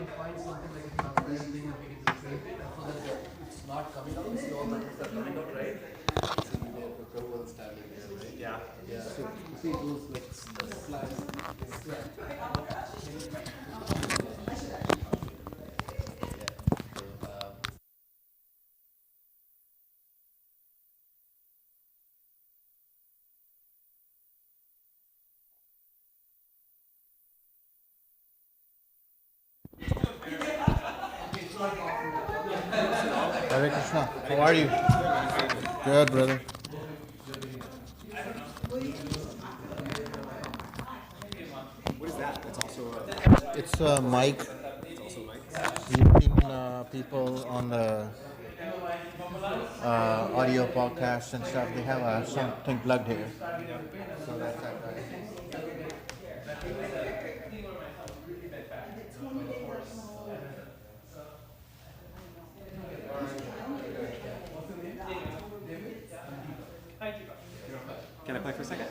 can find something like a transparent thing and make it restraint it, so that it's not coming out. See all the things are coming out, right? See the proposal standing there, right? Yeah. Yeah. So you see those like slides. Hare Krishna. How are you? Good, brother. What is that? That's also It's a mic. it's also Mike. Meeting people on the audio podcast and stuff. They have something plugged here. So that's that. Can I play for a second?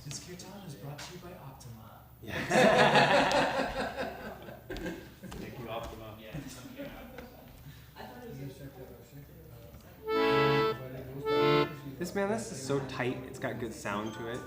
This Kirtan is brought to you by Optima. Thank you, Optima. This is so tight. It's got good sound to it.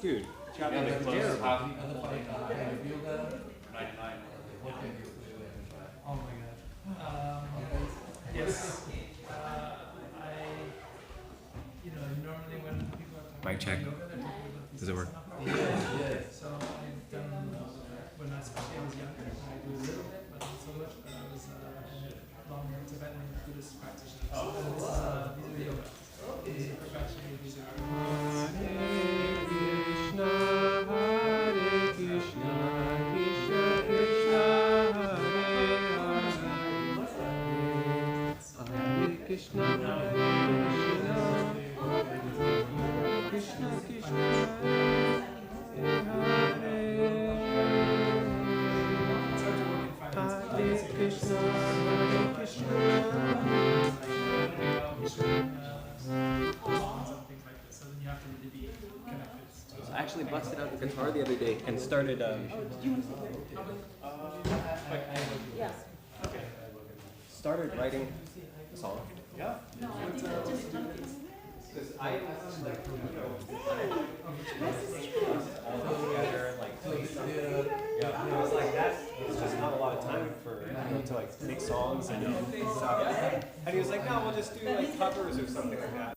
Dude, chocolate is terrible. Oh my god. Yes. Normally when people are talking Mic check. about yoga, they're talking about these Does it work? stuff. So I've done, when I was younger, I do a little bit, but not so much. But I was a long Tibetan Buddhist practitioner. So these are yoga. These are professionally, these are Krishna, Krishna, Krishna, I actually busted out the guitar the other day and started. Started writing song? Yeah. Because I like, all together, like, play something. Yeah. I was like, that was just not a lot of time for, to like make songs and stuff. And he was like, no, we'll just do like covers or something like that.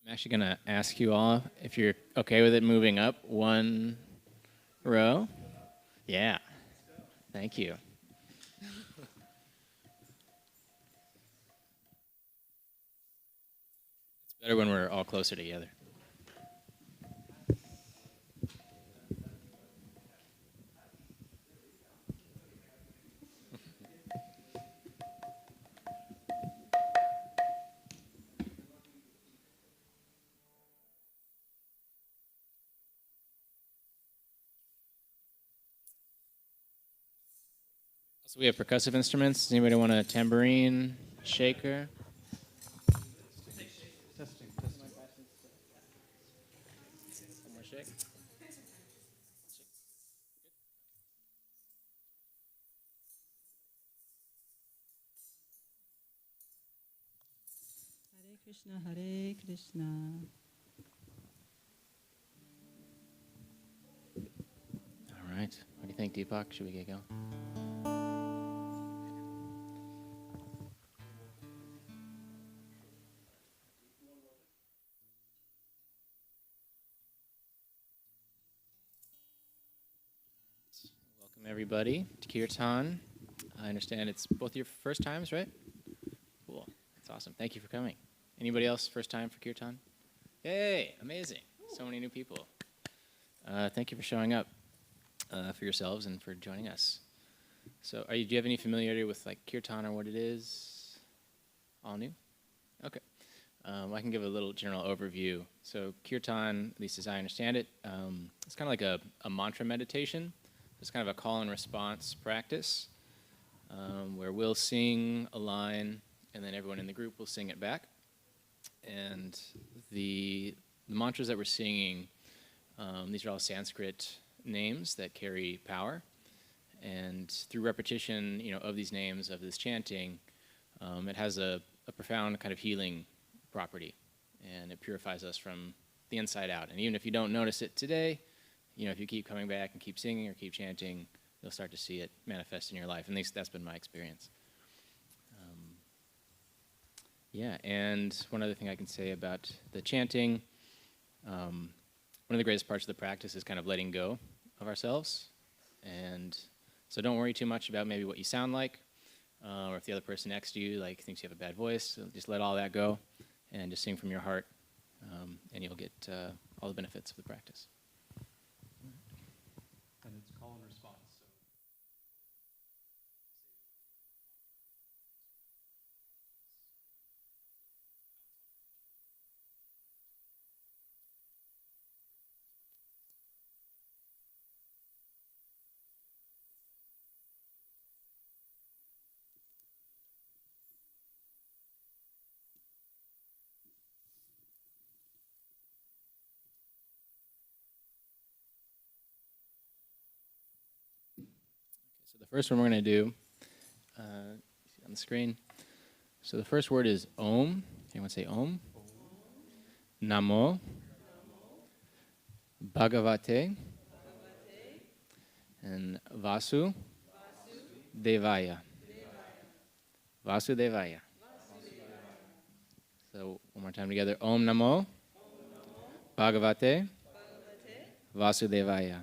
I'm actually going to ask you all if you're okay with it moving up one row. Yeah. Thank you. It's better when we're all closer together. So we have percussive instruments. Does anybody want a tambourine, shaker? Testing. One more shake. Hare Krishna, Hare Krishna. All right. What do you think, Deepak? Should we get going? Welcome, everybody, to Kirtan. I understand it's both your first times, right? Cool. That's awesome. Thank you for coming. Anybody else first time for Kirtan? Yay! Amazing. So many new people. Thank you for showing up for yourselves and for joining us. So, do you have any familiarity with like Kirtan or what it is? All new? Okay. I can give a little general overview. So, Kirtan, at least as I understand it, it's kind of like a mantra meditation. It's kind of a call and response practice where we'll sing a line and then everyone in the group will sing it back. And the mantras that we're singing, these are all Sanskrit names that carry power. And through repetition, of these names, of this chanting, it has a profound kind of healing property. And it purifies us from the inside out. And even if you don't notice it today, if you keep coming back and keep singing or keep chanting, you'll start to see it manifest in your life. And at least that's been my experience. And one other thing I can say about the chanting, one of the greatest parts of the practice is kind of letting go of ourselves. And so don't worry too much about maybe what you sound like, or if the other person next to you like thinks you have a bad voice. So just let all that go and just sing from your heart, and you'll get all the benefits of the practice. And it's call and response. So the first one we're going to do, see on the screen. So the first word is Om. Anyone say Om? Namo. Bhagavate. And Vasu. Devaya. Vasudevaya. So one more time together. Om Namo. Bhagavate. Vasudevaya.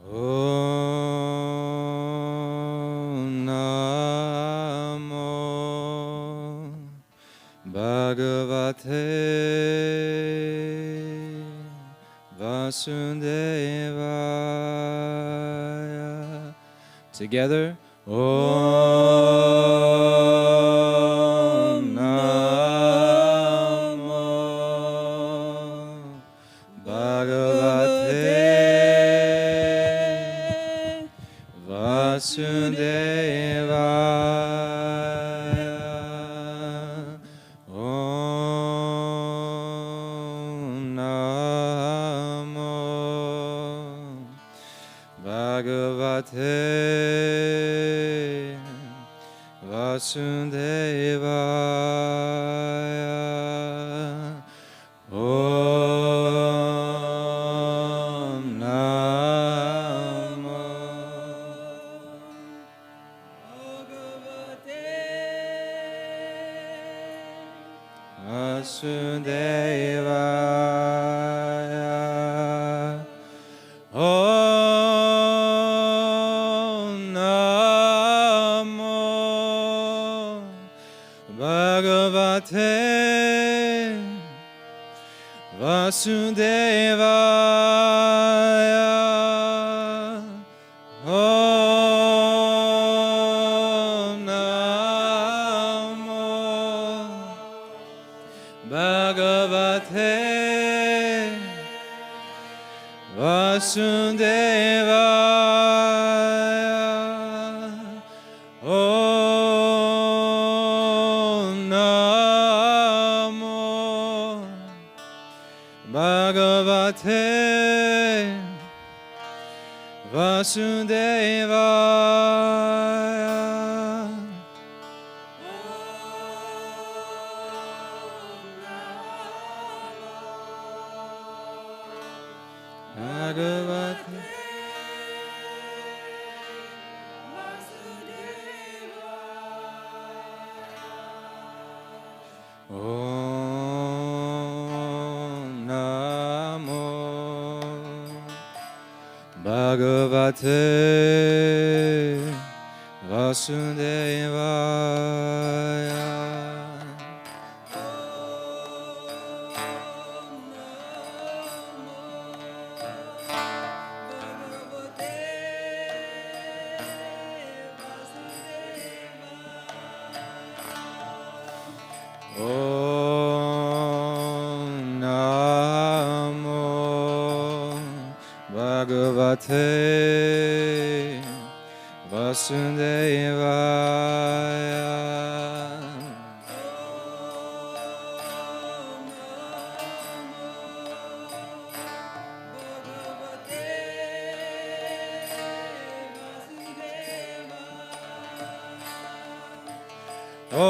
Om Namo Bhagavate Vasudevaya. Together, Om Namo Bhagavate Vasudevaya. Om Namo Bhagavate Vasudevaya. Om Namo Vasudevaya. Om Namo Bhagavate Vasudevaya. Om Namo Bhagavate Vasudevaya. Om Namo Bhagavate Vasudevaya. Bhagavate Om Namo Bhagavate Vasudevaya. Om Namo Bhagavate Vasudevaya. Om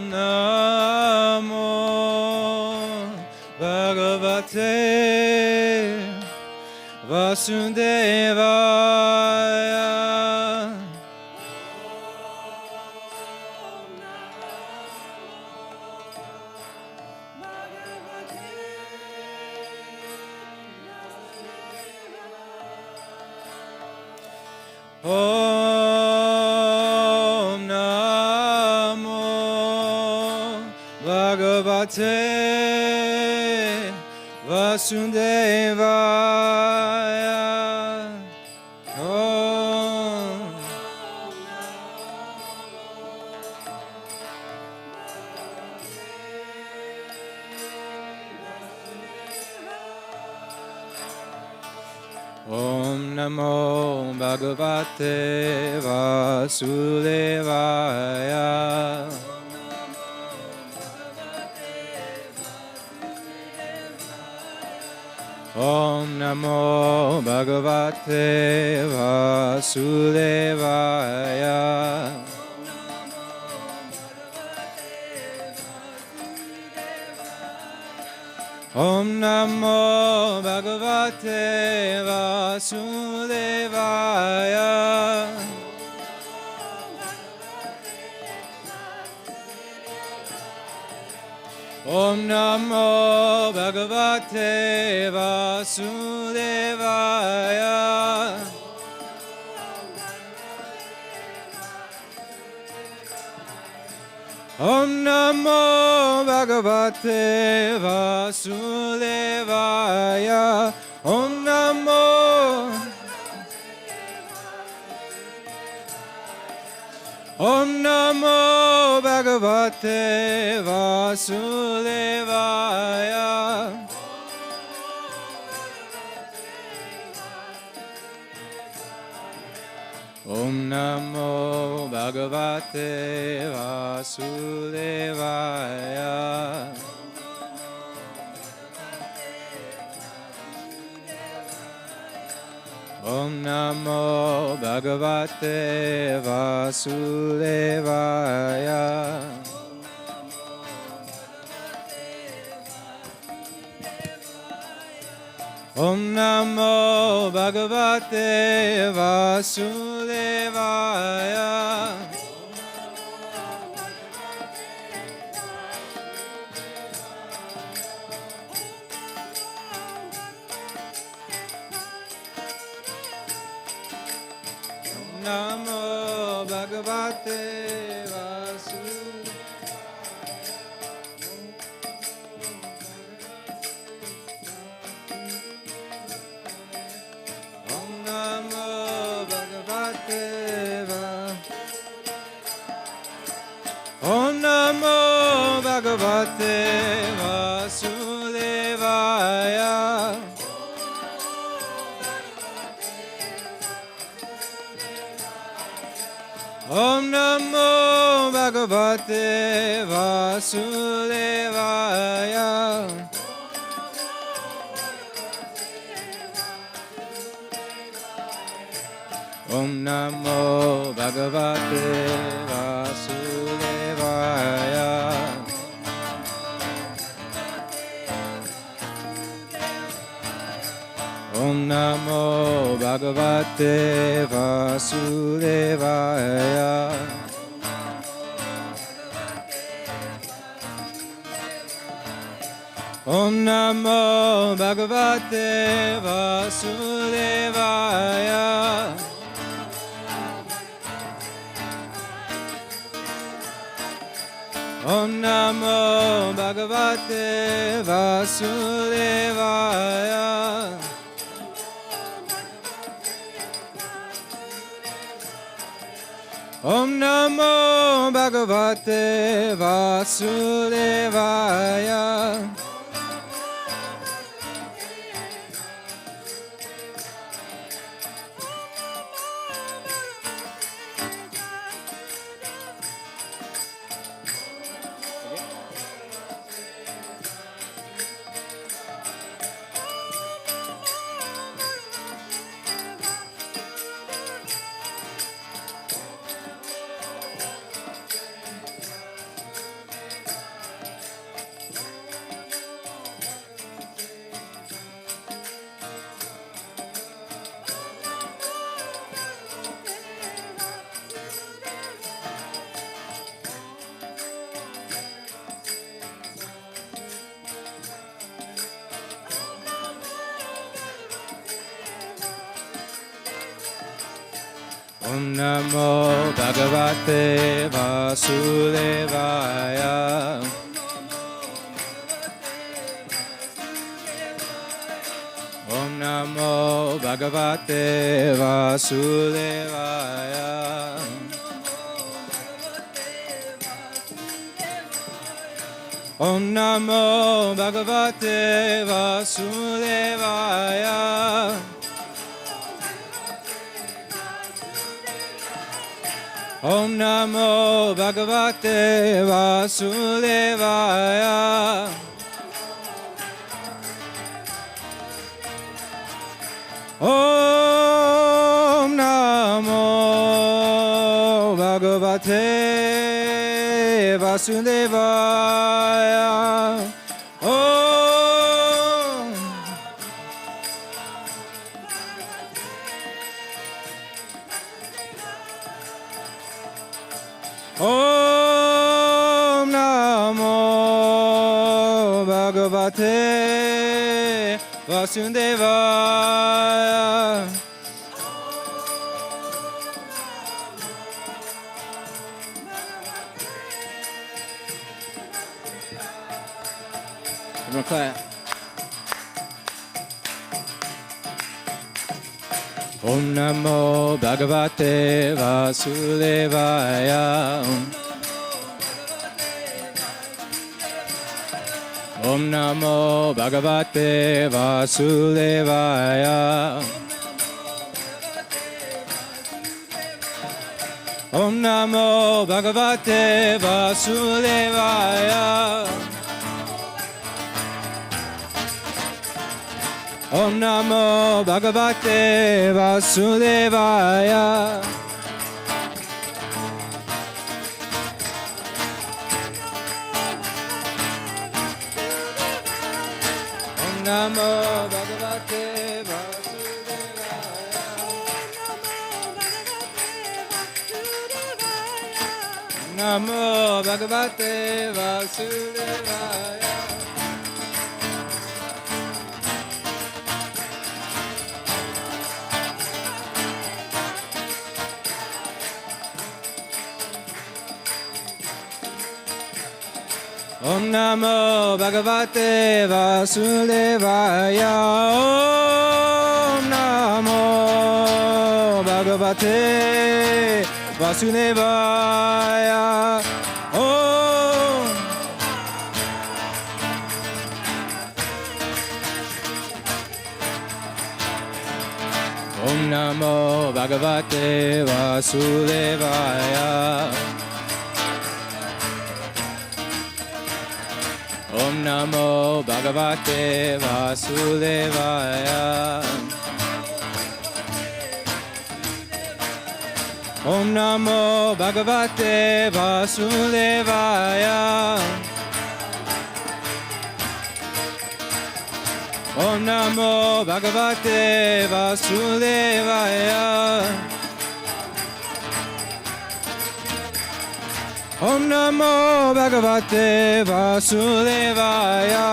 Namo Bhagavate Vasudevaya. Om Namo Bhagavate Vasudevaya. Om Namo Bhagavate Vasudevaya. Om Namo Bhagavate Vasudevaya. Om Namo Bhagavate Vasudevaya. Om Namo Bhagavate Vasudevaya. Om Namo Bhagavate Vasudevaya. Om Namo Om Namo Bhagavate Vasudevaya. Om Namo Bhagavate Vasudevaya. Om Namo Bhagavate Vasudevaya. Om Namo Bhagavate Vasudevaya. Namo Bhagavate Vasudevaya. Om Namo Bhagavate Om Namo Bhagavate Vasudevaya. Om Namo Bhagavate Vasudevaya. Om Namo Bhagavate Vasudevaya. Om Namo Bhagavate Vasudevaya. Om Namo Bhagavate Vasudevaya. Om Namo Bhagavate Vasudevaya. Om Namo Bhagavate Vasudevaya. Om Namo Bhagavate Vasudevaya. Om Namo Bhagavate Vasudevaya. Om Namo Bhagavate Vasudevaya. Om Namo Bhagavate Vasudevaya. Om Namo Bhagavate Vasudevaya. Om Namo Bhagavate Vasudevaya. Everyone clap. Om Namo Bhagavate Vasudevaya. Om Namo Bhagavate Vasudevaya. Om Namo Bhagavate Vasudevaya. Om Namo Bhagavate Vasudevaya. Om Namo Bhagavate Vasudevaya. Om Namo Bhagavate Vasudevaya. Om Namo Bhagavate Vasudevaya. Om Namo Bhagavate Vasudevaya. Om Namo Bhagavate Vasudevaya. Om Namo Bhagavate Vasudevaya. Om Namo Bhagavate Vasudevaya. Om Namo Bhagavate Vasudevaya. Om Namo Bhagavate Vasudevaya.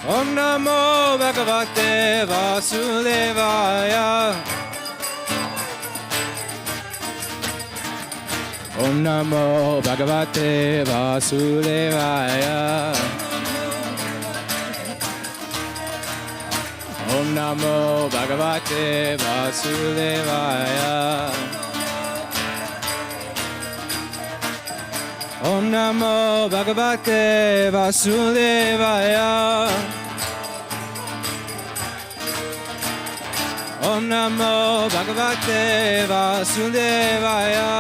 Om Namo Bhagavate Vasudevaya. Om Namo Bhagavate Vasudevaya. Om Namo Bhagavate Vasudevaya. Om Namo Bhagavate Vasudevaya. Om Namo Bhagavate Vasudevaya.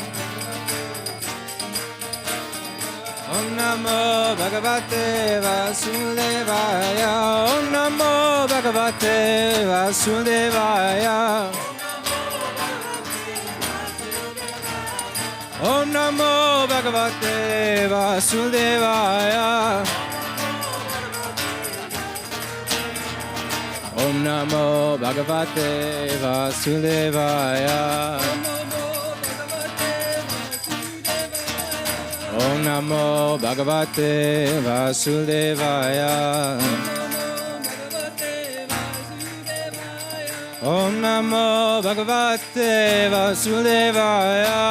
Om Bhagavate Vasudevaya. Om Namo Bhagavate Vasudevaya. Om Namo Bhagavate Vasudevaya. Om Namo Bhagavate Vasudevaya. Om Namo Bhagavate Vasudevaya. Om Namo Bhagavate Vasudevaya.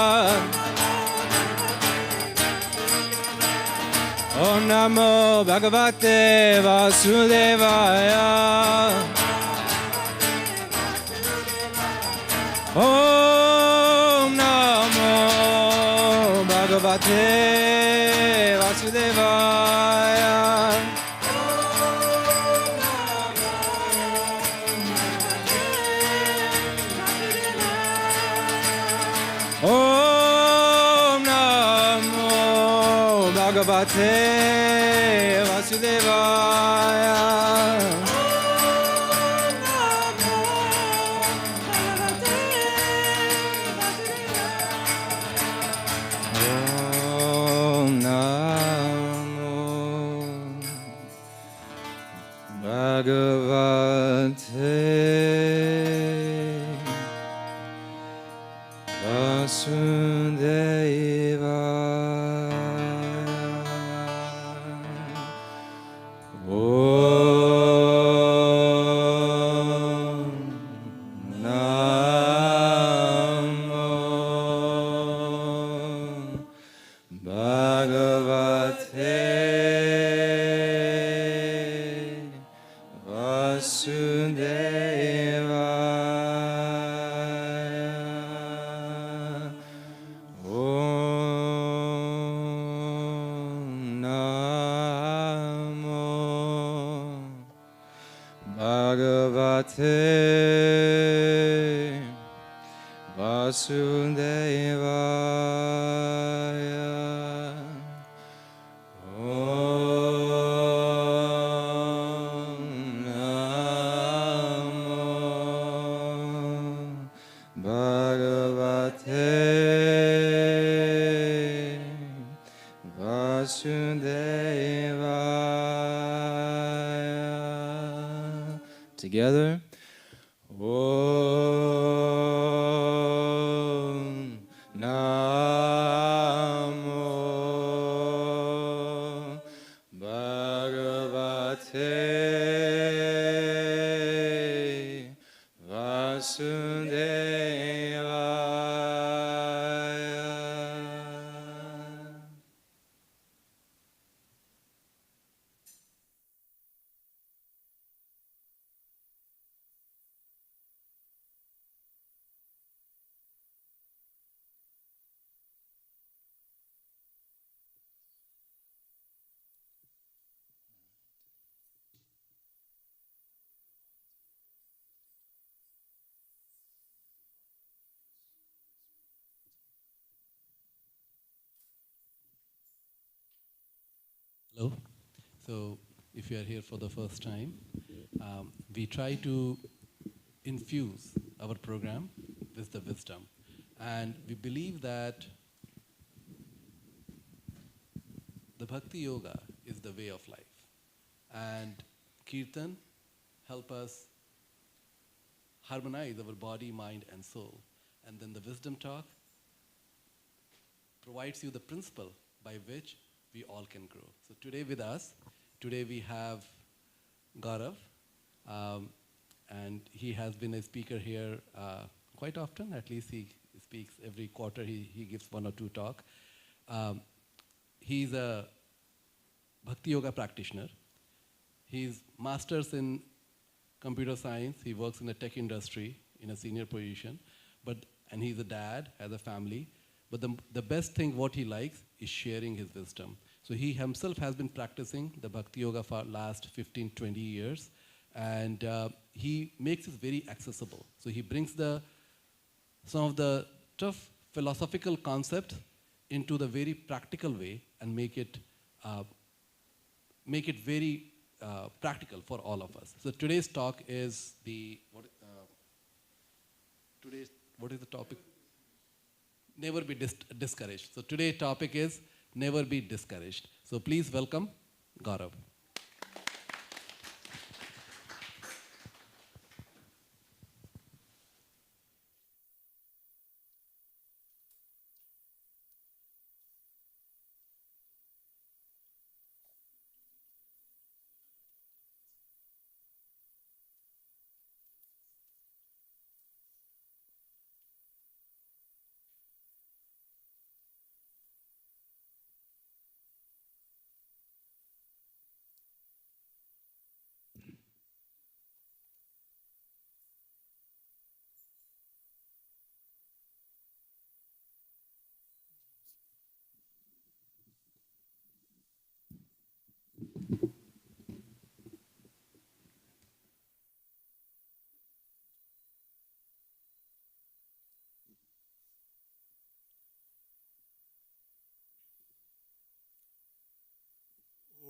Om Namo Bhagavate Vasudevaya. Om Namo Bhagavate Vasudevaya. Om Namo Bhagavate Vasudevaya. Om Namo Bhagavate Vasudevaya. Om Namo Bhagavate Vasudevaya. Om Namo Bhagavate Vasudevaya. Om Namo Bhagavate Vasudevaya. Together. Om Namo Bhagavate Vasudevaya. Hello. So, if you are here for the first time, we try to infuse our program with the wisdom. And we believe that the Bhakti Yoga is the way of life. And Kirtan help us harmonize our body, mind, and soul. And then the wisdom talk provides you the principle by which we all can grow. So today with us, today we have Gaurav, and he has been a speaker here quite often. At least he speaks every quarter. He gives 1 or 2 talks. He's a Bhakti Yoga practitioner. He's master's in computer science. He works in the tech industry in a senior position, and he's a dad, has a family. But the best thing what he likes is sharing his wisdom. So he himself has been practicing the Bhakti Yoga for last 15, 20 years. And he makes it very accessible. So he brings some of the tough philosophical concepts into the very practical way and make it make it very practical for all of us. So today's talk is what is the topic? Never be discouraged. So today's topic is never be discouraged. So please welcome Gaurav.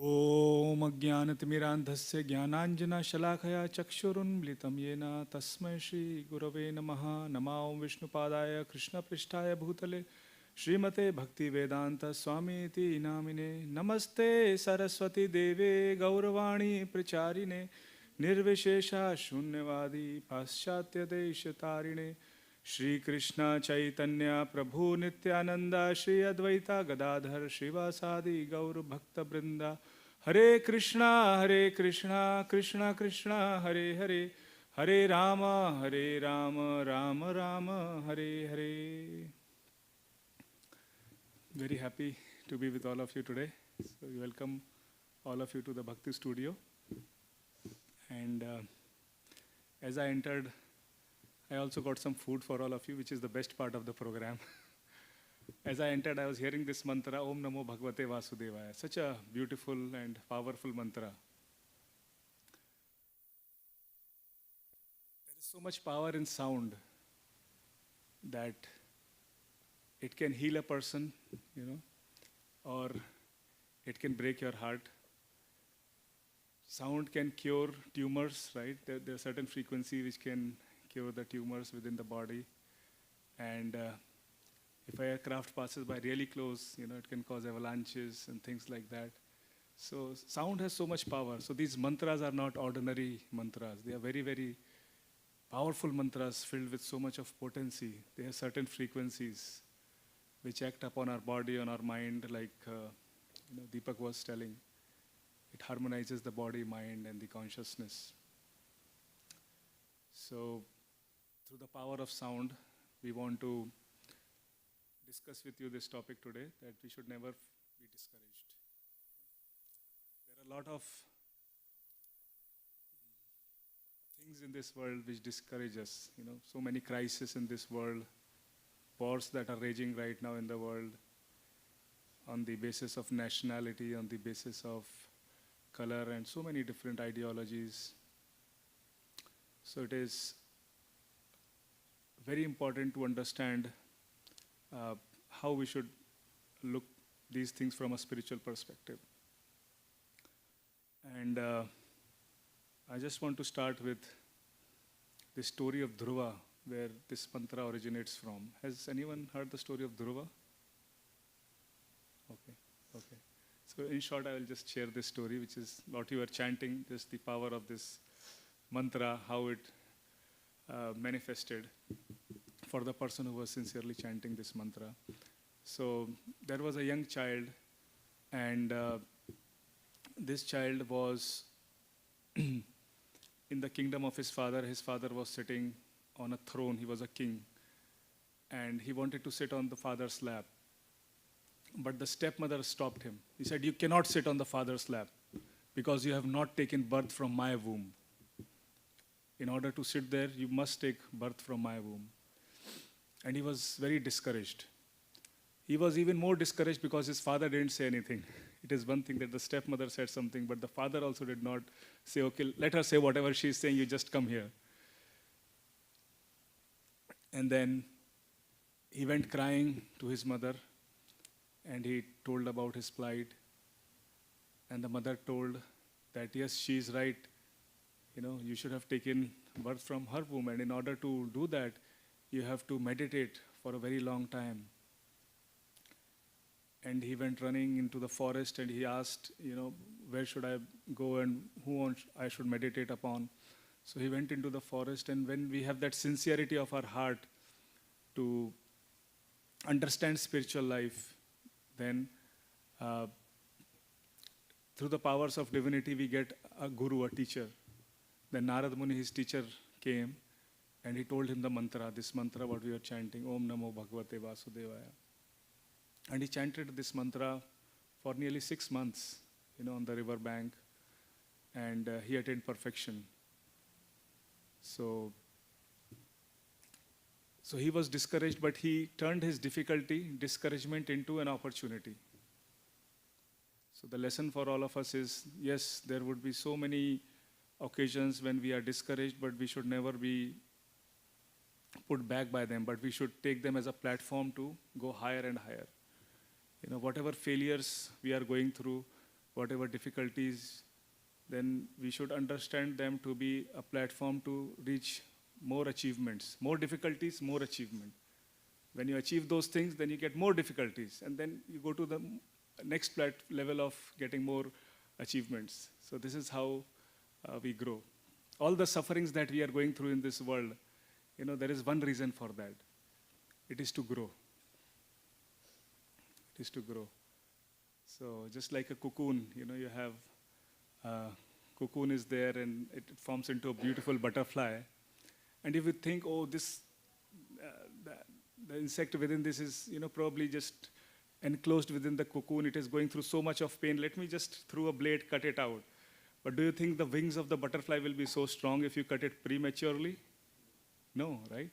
ॐ अज्ञानतिमिरान्धस्य ज्ञानाञ्जनशलाकया चक्षुरुन्मिलितं येन तस्मै श्रीगुरवे नमः। नमो विष्णुपादाय कृष्णपृष्ठाय भूतले श्रीमते भक्तिवेदान्तस्वामीति नामिने। नमस्ते सरस्वती देवे गौरवाणी प्रचारिणे निर्विशेषा शून्यवादी पाश्चात्यदेशतारिणे। श्री कृष्ण चैतन्य प्रभु नित्यानंद श्री अद्वैता गदाधर श्रीवासादि गौर भक्त वृंदा। हरे कृष्णा कृष्णा कृष्णा हरे हरे, हरे Ram Ram Ram Hare Hare. Very happy to be with all of you today. So we welcome all of you to the Bhakti Studio. And as I entered, I also got some food for all of you, which is the best part of the program. As I entered, I was hearing this mantra, Om Namo Bhagavate Vasudevaya. Such a beautiful and powerful mantra. There is so much power in sound that it can heal a person, or it can break your heart. Sound can cure tumors, right? There are certain frequencies which can cure the tumors within the body. And if a aircraft passes by really close, it can cause avalanches and things like that. So sound has so much power. So these mantras are not ordinary mantras. They are very, very powerful mantras filled with so much of potency. They have certain frequencies which act upon our body, on our mind, like Deepak was telling. It harmonizes the body, mind, and the consciousness. So through the power of sound, we want to discuss with you this topic today, that we should never be discouraged. There are a lot of things in this world which discourage us. So many crises in this world, wars that are raging right now in the world on the basis of nationality, on the basis of color, and so many different ideologies. So it is very important to understand how we should look these things from a spiritual perspective. And I just want to start with the story of Dhruva, where this mantra originates from. Has anyone heard the story of Dhruva? Okay. So in short, I will just share this story, which is what you are chanting, just the power of this mantra, how it manifested for the person who was sincerely chanting this mantra. So there was a young child, and this child was in the kingdom of his father. His father was sitting on a throne. He was a king, and he wanted to sit on the father's lap. But the stepmother stopped him. He said, "You cannot sit on the father's lap because you have not taken birth from my womb. In order to sit there, you must take birth from my womb." And he was very discouraged. He was even more discouraged because his father didn't say anything. It is one thing that the stepmother said something, but the father also did not say, "Okay, let her say whatever she's saying, you just come here." And then he went crying to his mother, and he told about his plight. And the mother told that, yes, she is right. You should have taken birth from her womb. And in order to do that, you have to meditate for a very long time. And he went running into the forest and he asked, where should I go and who I should meditate upon. So he went into the forest, and when we have that sincerity of our heart to understand spiritual life, then through the powers of divinity, we get a guru, a teacher. Then Narad Muni, his teacher, came and he told him the mantra, this mantra what we are chanting, Om Namo Bhagavate Vasudevaya. And he chanted this mantra for nearly 6 months, on the river bank, and he attained perfection. So he was discouraged, but he turned his discouragement into an opportunity. So the lesson for all of us is, yes, there would be so many occasions when we are discouraged, but we should never be put back by them, but we should take them as a platform to go higher and higher. Whatever failures we are going through, whatever difficulties, then we should understand them to be a platform to reach more achievements. More difficulties, more achievement. When you achieve those things, then you get more difficulties, and then you go to the next level of getting more achievements. So this is how we grow. All the sufferings that we are going through in this world, there is one reason for that. It is to grow. It is to grow. So just like a cocoon, you have cocoon is there and it forms into a beautiful butterfly. And if you think, oh, this, the insect within this is, probably just enclosed within the cocoon, it is going through so much of pain, let me just through a blade cut it out. But do you think the wings of the butterfly will be so strong if you cut it prematurely? No, right?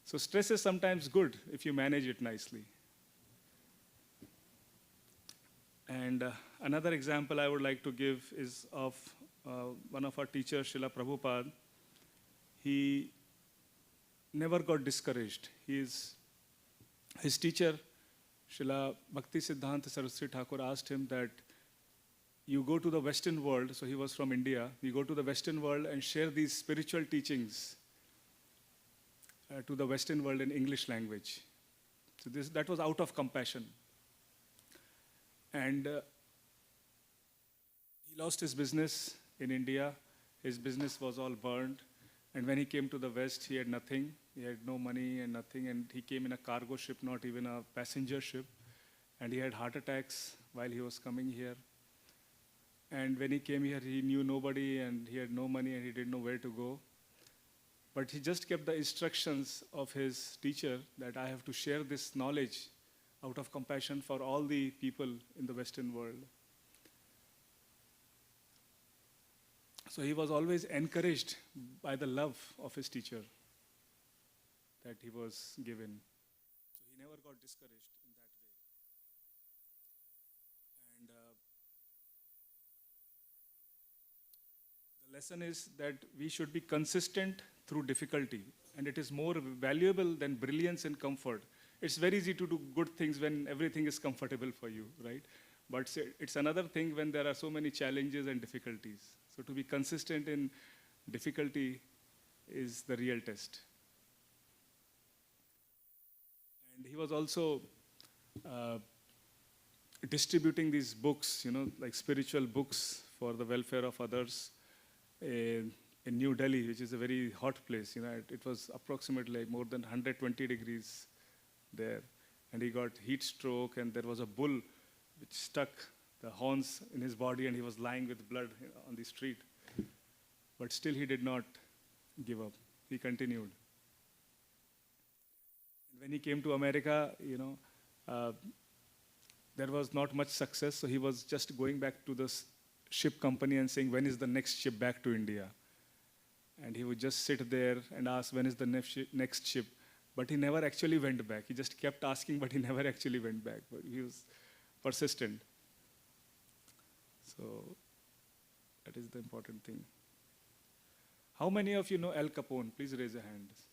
So stress is sometimes good if you manage it nicely. And another example I would like to give is of one of our teachers, Srila Prabhupada. He never got discouraged. His teacher, Srila Bhakti Siddhanta Saraswati Thakur, asked him that you go to the Western world, so he was from India, you go to the Western world and share these spiritual teachings to the Western world in English language. So that was out of compassion. And he lost his business in India. His business was all burned. And when he came to the West, he had nothing. He had no money and nothing. And he came in a cargo ship, not even a passenger ship. And he had heart attacks while he was coming here. And when he came here, he knew nobody and he had no money and he didn't know where to go. But he just kept the instructions of his teacher that I have to share this knowledge out of compassion for all the people in the Western world. So he was always encouraged by the love of his teacher that he was given. So he never got discouraged in that way. And the lesson is that we should be consistent through difficulty, and it is more valuable than brilliance and comfort. It's very easy to do good things when everything is comfortable for you, right? But it's another thing when there are so many challenges and difficulties. So to be consistent in difficulty is the real test. And he was also distributing these books, like spiritual books for the welfare of others in New Delhi, which is a very hot place. It was approximately like more than 120 degrees there. And he got heat stroke, and there was a bull which stuck the horns in his body, and he was lying with blood on the street. But still he did not give up. He continued. And when he came to America, there was not much success, so he was just going back to the ship company and saying, when is the next ship back to India? And he would just sit there and ask, when is the next ship? But he never actually went back. He just kept asking, but he never actually went back. But he was persistent. So that is the important thing. How many of you know Al Capone? Please raise your hands.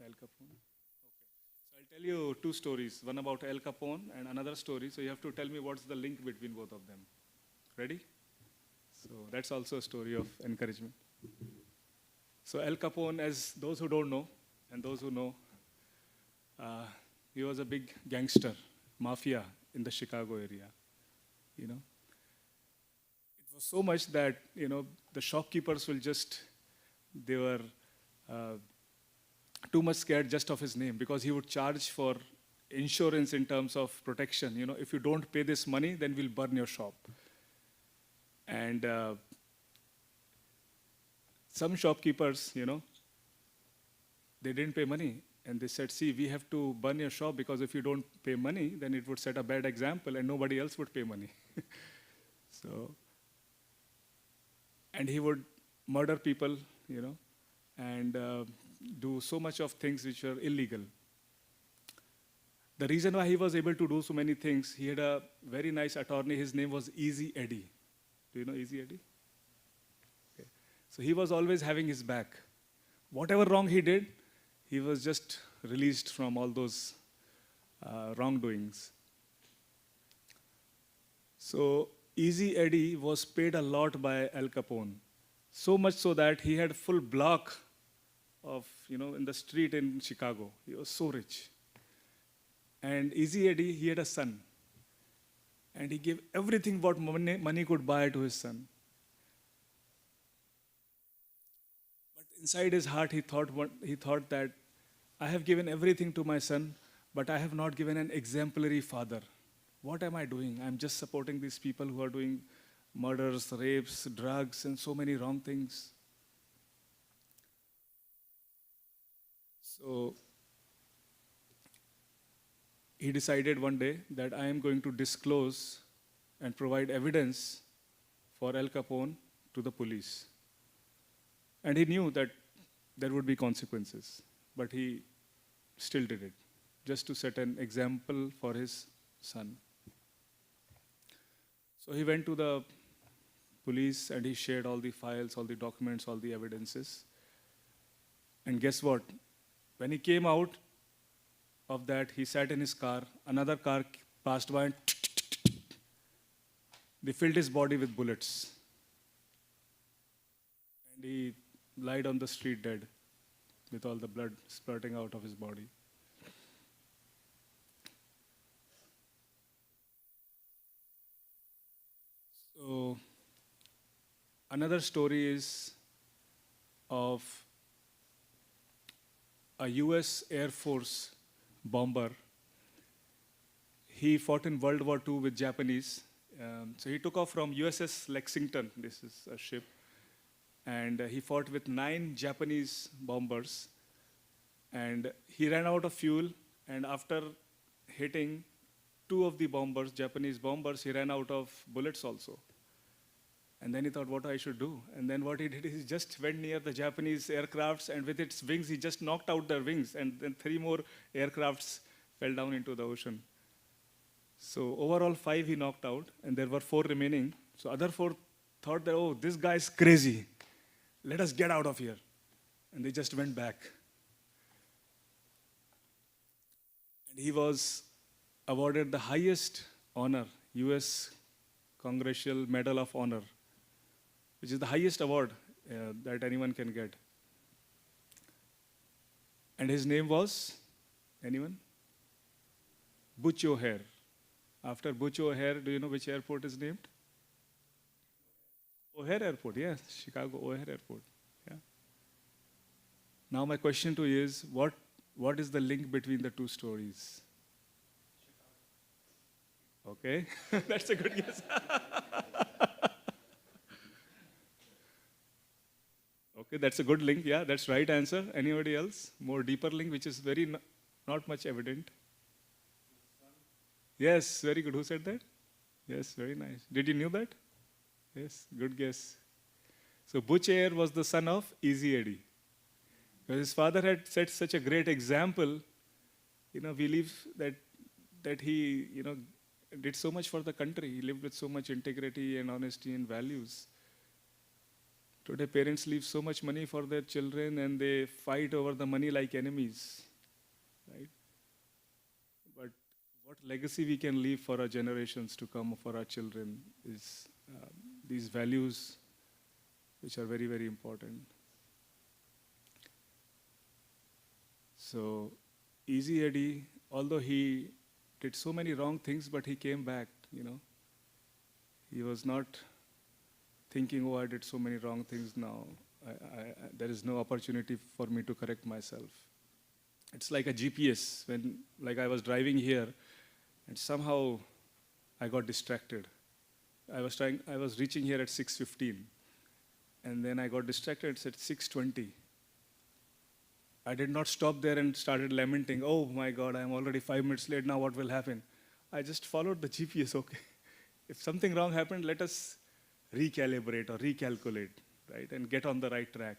Al Capone? Okay. So I'll tell you two stories, one about Al Capone and another story. So you have to tell me what's the link between both of them. Ready? So that's also a story of encouragement. So Al Capone, as those who don't know, and those who know, he was a big gangster, mafia in the Chicago area. You know, it was so much that the shopkeepers they were too much scared just of his name, because he would charge for insurance in terms of protection. If you don't pay this money, then we'll burn your shop. And some shopkeepers, they didn't pay money. And they said, see, we have to burn your shop, because if you don't pay money, then it would set a bad example and nobody else would pay money. And he would murder people, and do so much of things which were illegal. The reason why he was able to do so many things, he had a very nice attorney. His name was Easy Eddie. Do you know Easy Eddie? Okay. So he was always having his back. Whatever wrong he did, he was just released from all those wrongdoings. So Easy Eddie was paid a lot by Al Capone. So much so that he had a full block of, in the street in Chicago. He was so rich. And Easy Eddie, he had a son. And he gave everything what money could buy to his son. But inside his heart, he thought that I have given everything to my son, but I have not given an exemplary father. What am I doing? I'm just supporting these people who are doing murders, rapes, drugs, and so many wrong things. So he decided one day that I am going to disclose and provide evidence for Al Capone to the police. And he knew that there would be consequences, but he still did it, just to set an example for his son. So he went to the police and he shared all the files, all the documents, all the evidences. And guess what? When he came out of that, he sat in his car. Another car passed by and they filled his body with bullets. And he lied on the street dead with all the blood spurting out of his body. So another story is of a US Air Force bomber. He fought in World War II with Japanese. So he took off from USS Lexington, this is a ship, and he fought with 9 Japanese bombers. And he ran out of fuel, and after hitting 2 of the bombers, Japanese bombers, he ran out of bullets also. And then he thought, what I should do? And then what he did is he just went near the Japanese aircrafts, and with its wings, he just knocked out their wings, and then 3 more aircrafts fell down into the ocean. So overall 5 he knocked out, and there were 4 remaining. So other 4 thought that, oh, this guy is crazy. Let us get out of here. And they just went back. And he was awarded the highest honor, US Congressional Medal of Honor, which is the highest award that anyone can get. And his name was, anyone? Butch O'Hare. After Butch O'Hare, do you know which airport is named? O'Hare Airport, yes, Chicago O'Hare Airport. Yeah. Now my question to you is, what is the link between the 2 stories? Okay, that's a good guess. Okay, that's a good link. Yeah, that's right answer. Anybody else? More deeper link, which is very not much evident. Yes, very good. Who said that? Yes, very nice. Did you know that? Yes, good guess. So Butch O'Hare was the son of Easy Eddie. Because his father had set such a great example, we believe that he, did so much for the country. He lived with so much integrity and honesty and values. Today, parents leave so much money for their children and they fight over the money like enemies, right? what legacy we can leave for our generations to come, for our children, is these values which are very, very important. So, Easy Eddie, although he did so many wrong things, but he came back, you know. He was not thinking, oh, I did so many wrong things now. There is no opportunity for me to correct myself. It's like a GPS. When, like I was driving here, and somehow I got distracted. I was reaching here at 6:15, and then I got distracted. It's at 6:20. I did not stop there and started lamenting, oh my God, I'm already 5 minutes late, now what will happen? I just followed the GPS, okay. If something wrong happened, let us recalibrate or recalculate, right, and get on the right track.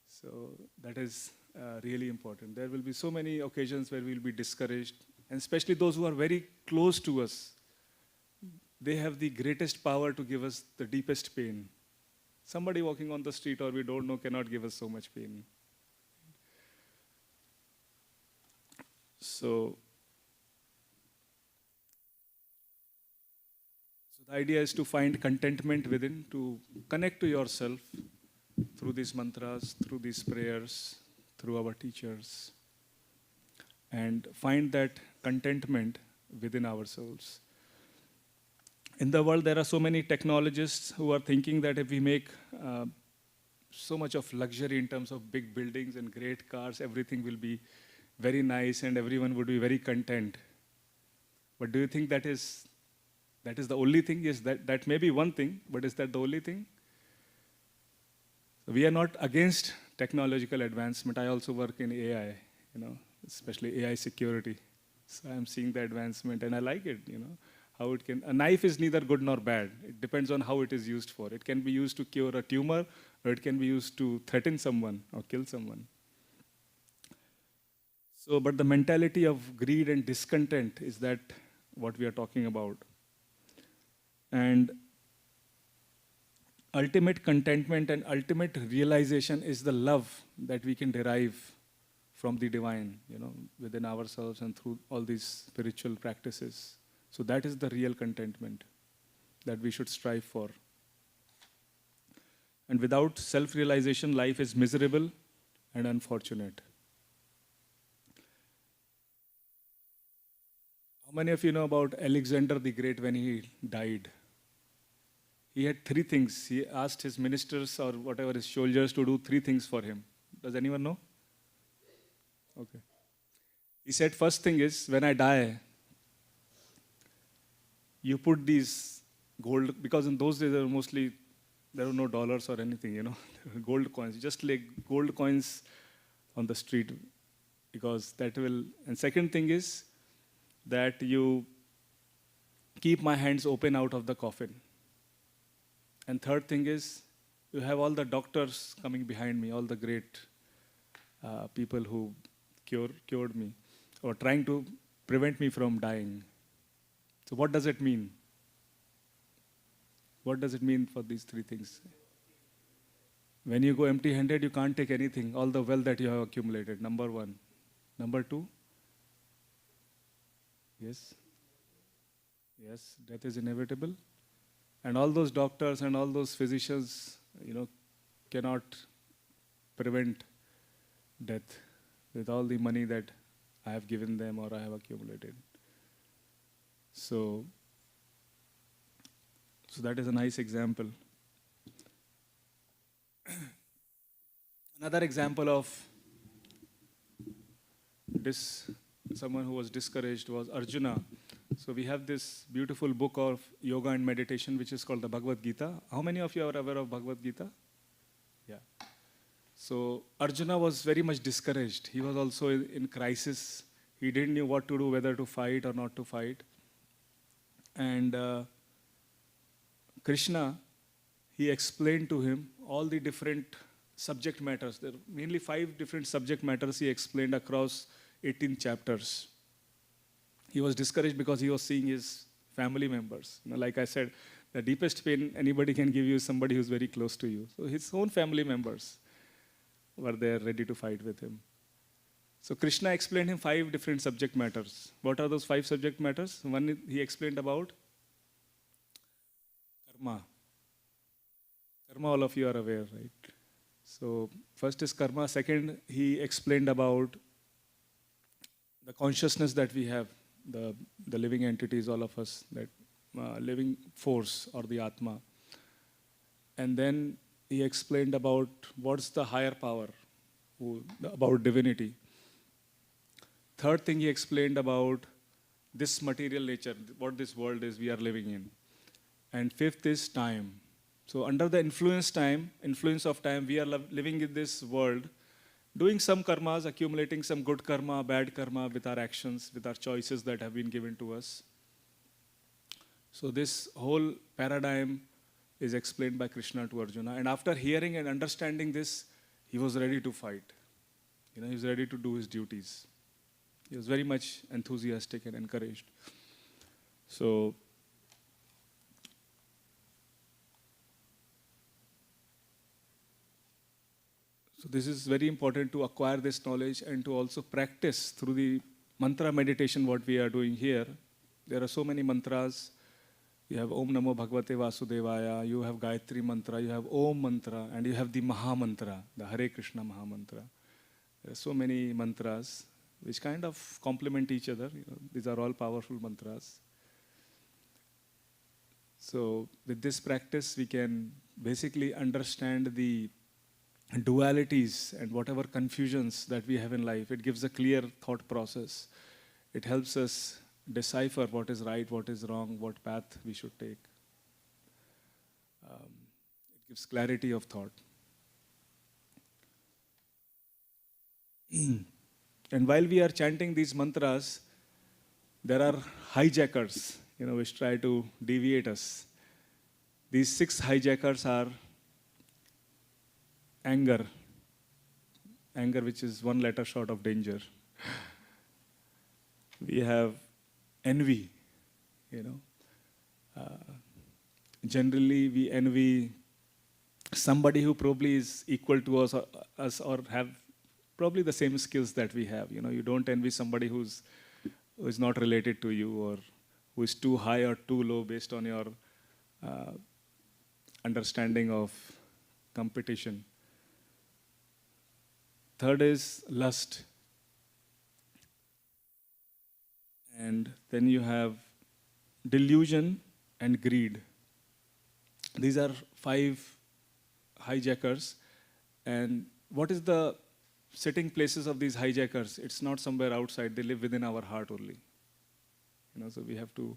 So that is really important. There will be so many occasions where we'll be discouraged, and especially those who are very close to us. They have the greatest power to give us the deepest pain. Somebody walking on the street or we don't know cannot give us so much pain. So the idea is to find contentment within, to connect to yourself through these mantras, through these prayers, through our teachers, and find that contentment within ourselves. In the world, there are so many technologists who are thinking that if we make so much of luxury in terms of big buildings and great cars, everything will be very nice and everyone would be very content. But do you think that is the only thing? Yes, that may be one thing, but is that the only thing? So we are not against technological advancement. I also work in AI, you know, especially AI security. So I'm seeing the advancement and I like it, you know. How it can, a knife is neither good nor bad. It depends on how it is used for. It can be used to cure a tumor, or it can be used to threaten someone or kill someone. So, but the mentality of greed and discontent is that what we are talking about. And ultimate contentment and ultimate realization is the love that we can derive from the divine, you know, within ourselves and through all these spiritual practices. So that is the real contentment that we should strive for. And without self-realization, life is miserable and unfortunate. How many of you know about Alexander the Great when he died? He had 3 things. He asked his ministers or whatever, his soldiers to do 3 things for him. Does anyone know? Okay. He said, first thing is, when I die, you put these gold, because in those days there were no dollars or anything, you know, gold coins. You just lay gold coins on the street because that will, and second thing is that you keep my hands open out of the coffin. And third thing is, you have all the doctors coming behind me, all the great people who cured me or trying to prevent me from dying. So what does it mean? What does it mean for these 3 things? When you go empty-handed, you can't take anything, all the wealth that you have accumulated, number 1. Number 2? Yes? Yes, death is inevitable. And all those doctors and all those physicians, you know, cannot prevent death with all the money that I have given them or I have accumulated. So that is a nice example. Another example of this, someone who was discouraged, was Arjuna. So we have this beautiful book of yoga and meditation which is called the Bhagavad Gita. How many of you are aware of Bhagavad Gita? Yeah. So Arjuna was very much discouraged. He was also in crisis. He didn't know what to do, whether to fight or not to fight. And Krishna, he explained to him all the different subject matters. There are mainly 5 different subject matters he explained across 18 chapters. He was discouraged because he was seeing his family members. You know, like I said, the deepest pain anybody can give you is somebody who's very close to you. So his own family members were there ready to fight with him. So Krishna explained him 5 different subject matters. What are those 5 subject matters? One, he explained about karma. Karma, all of you are aware, right? So first is karma. Second, he explained about the consciousness that we have, the living entities, all of us, that living force or the Atma. And then he explained about what's the higher power, about divinity. Third thing he explained about this material nature, what this world is we are living in. And fifth is time. So under the influence of time, we are living in this world, doing some karmas, accumulating some good karma, bad karma with our actions, with our choices that have been given to us. So this whole paradigm is explained by Krishna to Arjuna. And after hearing and understanding this, he was ready to fight. He was ready to do his duties. He was very much enthusiastic and encouraged. So this is very important to acquire this knowledge and to also practice through the mantra meditation what we are doing here. There are so many mantras. You have Om Namo Bhagavate Vasudevaya, you have Gayatri mantra, you have Om mantra, and you have the Maha mantra, the Hare Krishna Maha mantra. There are so many mantras which kind of complement each other. These are all powerful mantras. So with this practice, we can basically understand the dualities and whatever confusions that we have in life. It gives a clear thought process. It helps us decipher what is right, what is wrong, what path we should take. It gives clarity of thought. And while we are chanting these mantras, there are hijackers, which try to deviate us. These 6 hijackers are anger, which is 1 letter short of danger. We have envy, Generally, we envy somebody who probably is equal to us or have probably the same skills that we have. You don't envy somebody who is not related to you or who is too high or too low based on your understanding of competition. Third is lust. And then you have delusion and greed. These are 5 hijackers. And what is the sitting places of these hijackers? It's not somewhere outside. They live within our heart only. So we have to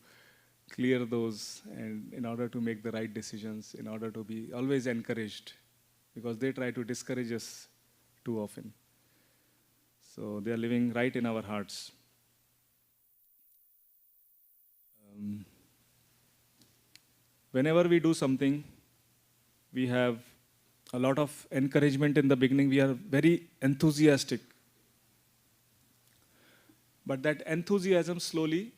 clear those, and in order to make the right decisions, in order to be always encouraged, because they try to discourage us too often. So they are living right in our hearts. Whenever we do something, we have a lot of encouragement in the beginning. We are very enthusiastic. But that enthusiasm slowly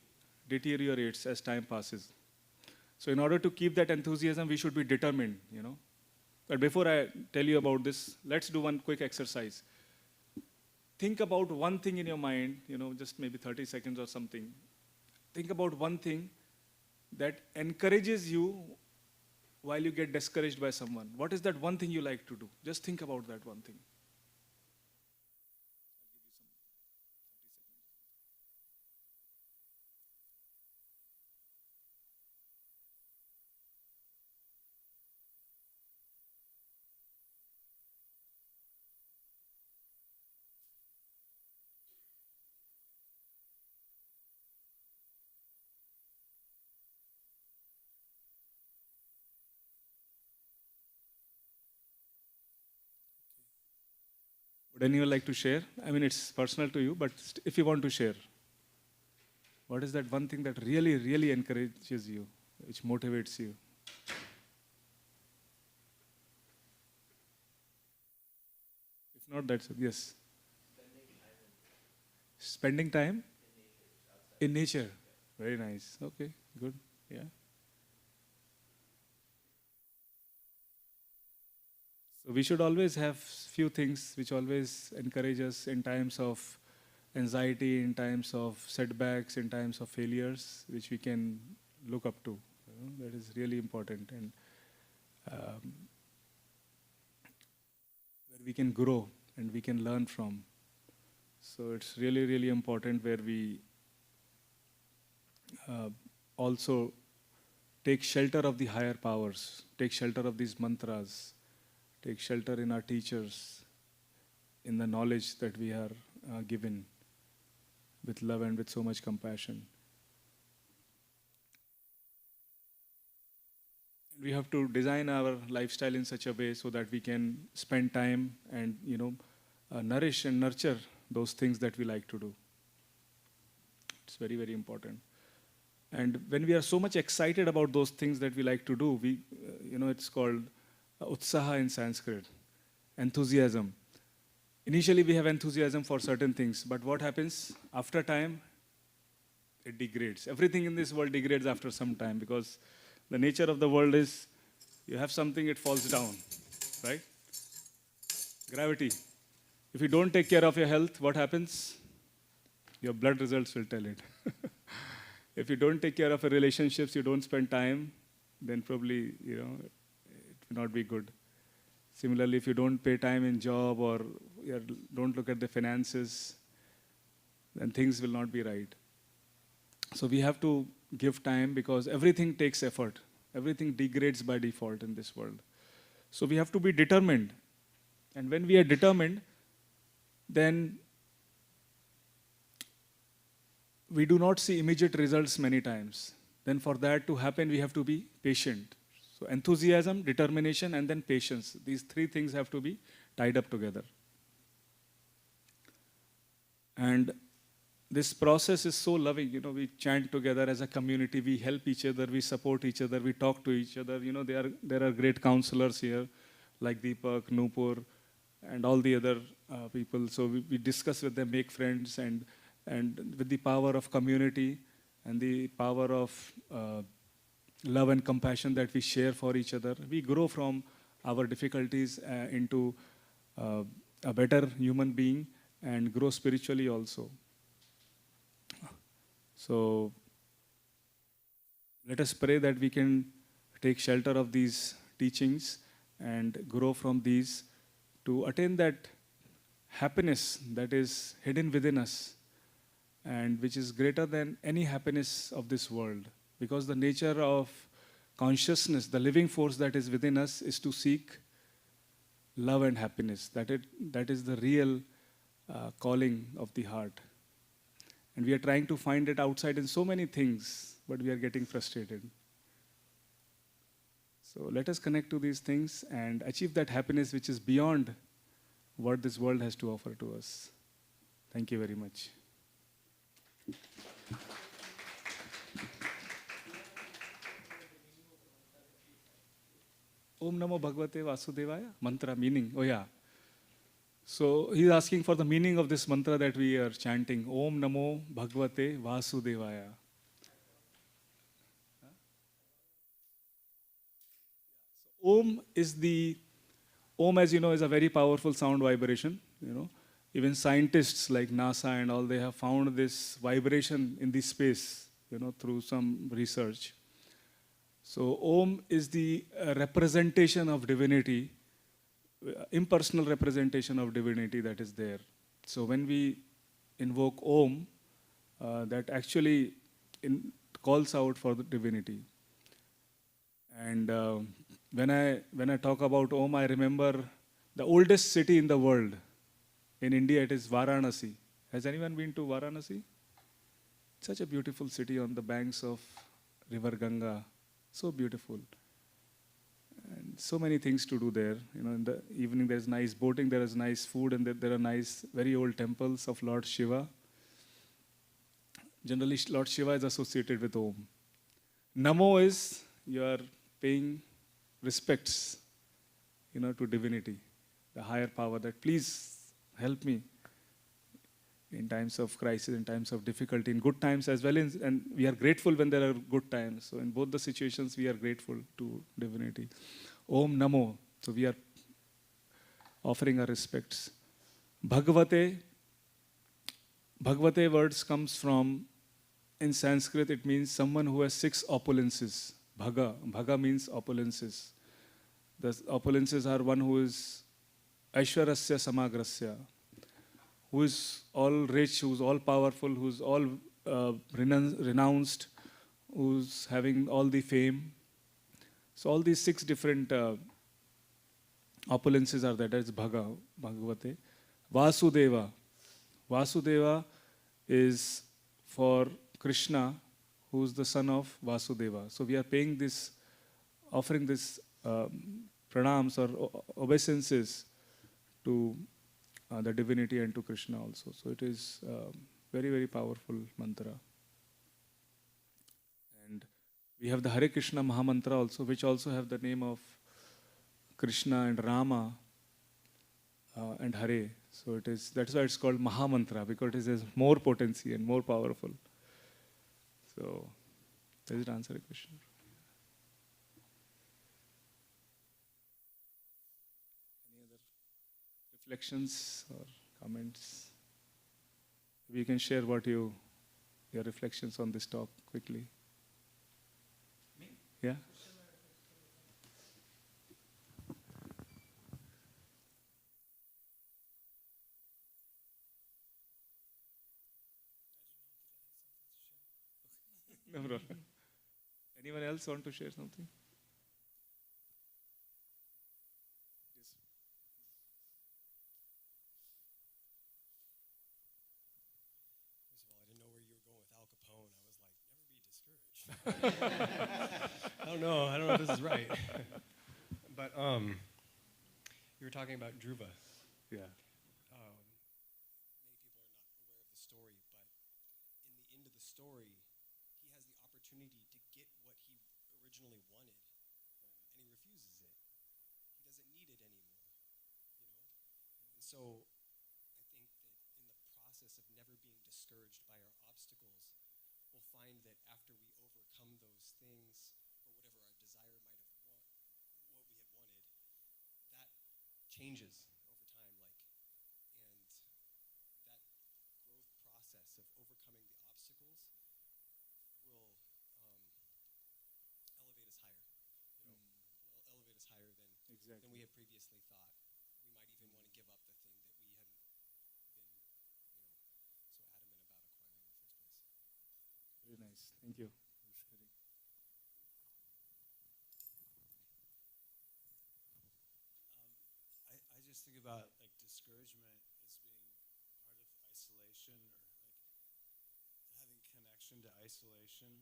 deteriorates as time passes. So in order to keep that enthusiasm, we should be determined, But before I tell you about this, let's do one quick exercise. Think about one thing in your mind, just maybe 30 seconds or something. Think about one thing that encourages you while you get discouraged by someone. What is that one thing you like to do? Just think about that one thing. Would anyone like to share? I mean, it's personal to you, but if you want to share, what is that one thing that really, really encourages you, which motivates you? If not, that's it. Yes. Spending time in nature. Very nice. Okay, good. Yeah. So we should always have few things which always encourage us in times of anxiety, in times of setbacks, in times of failures, which we can look up to. That is really important, and where we can grow and we can learn from. So it's really, really important where we also take shelter of the higher powers, take shelter of these mantras, take shelter in our teachers, in the knowledge that we are given with love and with so much compassion. We have to design our lifestyle in such a way so that we can spend time and nourish and nurture those things that we like to do. It's very, very important. And when we are so much excited about those things that we like to do, we, it's called utsaha in Sanskrit, enthusiasm. Initially, we have enthusiasm for certain things, but what happens after time? It degrades. Everything in this world degrades after some time, because the nature of the world is you have something, it falls down, right? Gravity. If you don't take care of your health, what happens? Your blood results will tell it. If you don't take care of your relationships, you don't spend time, then probably, it will not be good. Similarly, if you don't pay time in job or don't look at the finances, then things will not be right. So we have to give time, because everything takes effort. Everything degrades by default in this world. So we have to be determined. And when we are determined, then we do not see immediate results many times. Then for that to happen, we have to be patient. So enthusiasm, determination, and then patience. These three things have to be tied up together. And this process is so loving. We chant together as a community. We help each other. We support each other. We talk to each other. There are great counselors here, like Deepak, Nupur, and all the other people. So we discuss with them, make friends, and with the power of community and the power of love and compassion that we share for each other, we grow from our difficulties into a better human being and grow spiritually also. So let us pray that we can take shelter of these teachings and grow from these to attain that happiness that is hidden within us, and which is greater than any happiness of this world. Because the nature of consciousness, the living force that is within us, is to seek love and happiness. That is the real calling of the heart. And we are trying to find it outside in so many things, but we are getting frustrated. So let us connect to these things and achieve that happiness which is beyond what this world has to offer to us. Thank you very much. Om Namo Bhagavate Vasudevaya. Mantra meaning. Oh yeah. So he's asking for the meaning of this mantra that we are chanting. Om Namo Bhagavate Vasudevaya. Om is Om, as you know, is a very powerful sound vibration. Even scientists like NASA and all, they have found this vibration in the space, through some research. So Om is the representation of divinity, impersonal representation of divinity that is there. So when we invoke Om, that actually calls out for the divinity. And when I talk about Om, I remember the oldest city in the world. In India, it is Varanasi. Has anyone been to Varanasi? It's such a beautiful city on the banks of River Ganga. So beautiful. And so many things to do there. In the evening there is nice boating, there is nice food, and there are nice, very old temples of Lord Shiva. Generally, Lord Shiva is associated with Om. Namo is you are paying respects, to divinity, the higher power, that please help me in times of crisis, in times of difficulty, in good times as well. And we are grateful when there are good times. So in both the situations, we are grateful to divinity. Om Namo. So we are offering our respects. Bhagavate. Bhagavate words comes from, in Sanskrit, it means someone who has 6 opulences. Bhaga. Bhaga means opulences. The opulences are one who is Aishwarasya Samagrasya, who is all rich, who is all powerful, who is all renounced, who is having all the fame. So all these 6 different opulences are there. That is Bhagavate. Vasudeva. Vasudeva is for Krishna, who is the son of Vasudeva. So we are paying this, offering this pranams or obeisances to the divinity and to Krishna also. So it is very, very powerful mantra. And we have the Hare Krishna Mahamantra also, which also have the name of Krishna and Rama and Hare. So it is, that's why it's called Mahamantra, because it has more potency and more powerful. So, does it answer the question? Any other reflections or comments? We can share what your reflections on this talk quickly. Me? Yeah. No problem. Anyone else want to share something? Yes. First of all, I didn't know where you were going with Al Capone. I was like, never be discouraged. I don't know if this is right. But you were talking about Dhruva. Yeah. Many people are not aware of the story, but in the end of the story, he has the opportunity to get what he originally wanted, and he refuses it. He doesn't need it anymore, And so I think that in the process of never being discouraged by our obstacles, we'll find that after we overcome those things, or whatever our desire might have what we had wanted, that changes over time, and that growth process of overcoming the obstacles will elevate us higher. Will elevate us higher than we had previously thought. We might even want to give up the thing that we hadn't been, so adamant about acquiring in the first place. Very nice. Thank you. I just think about like discouragement as being part of isolation, or like having connection to isolation. And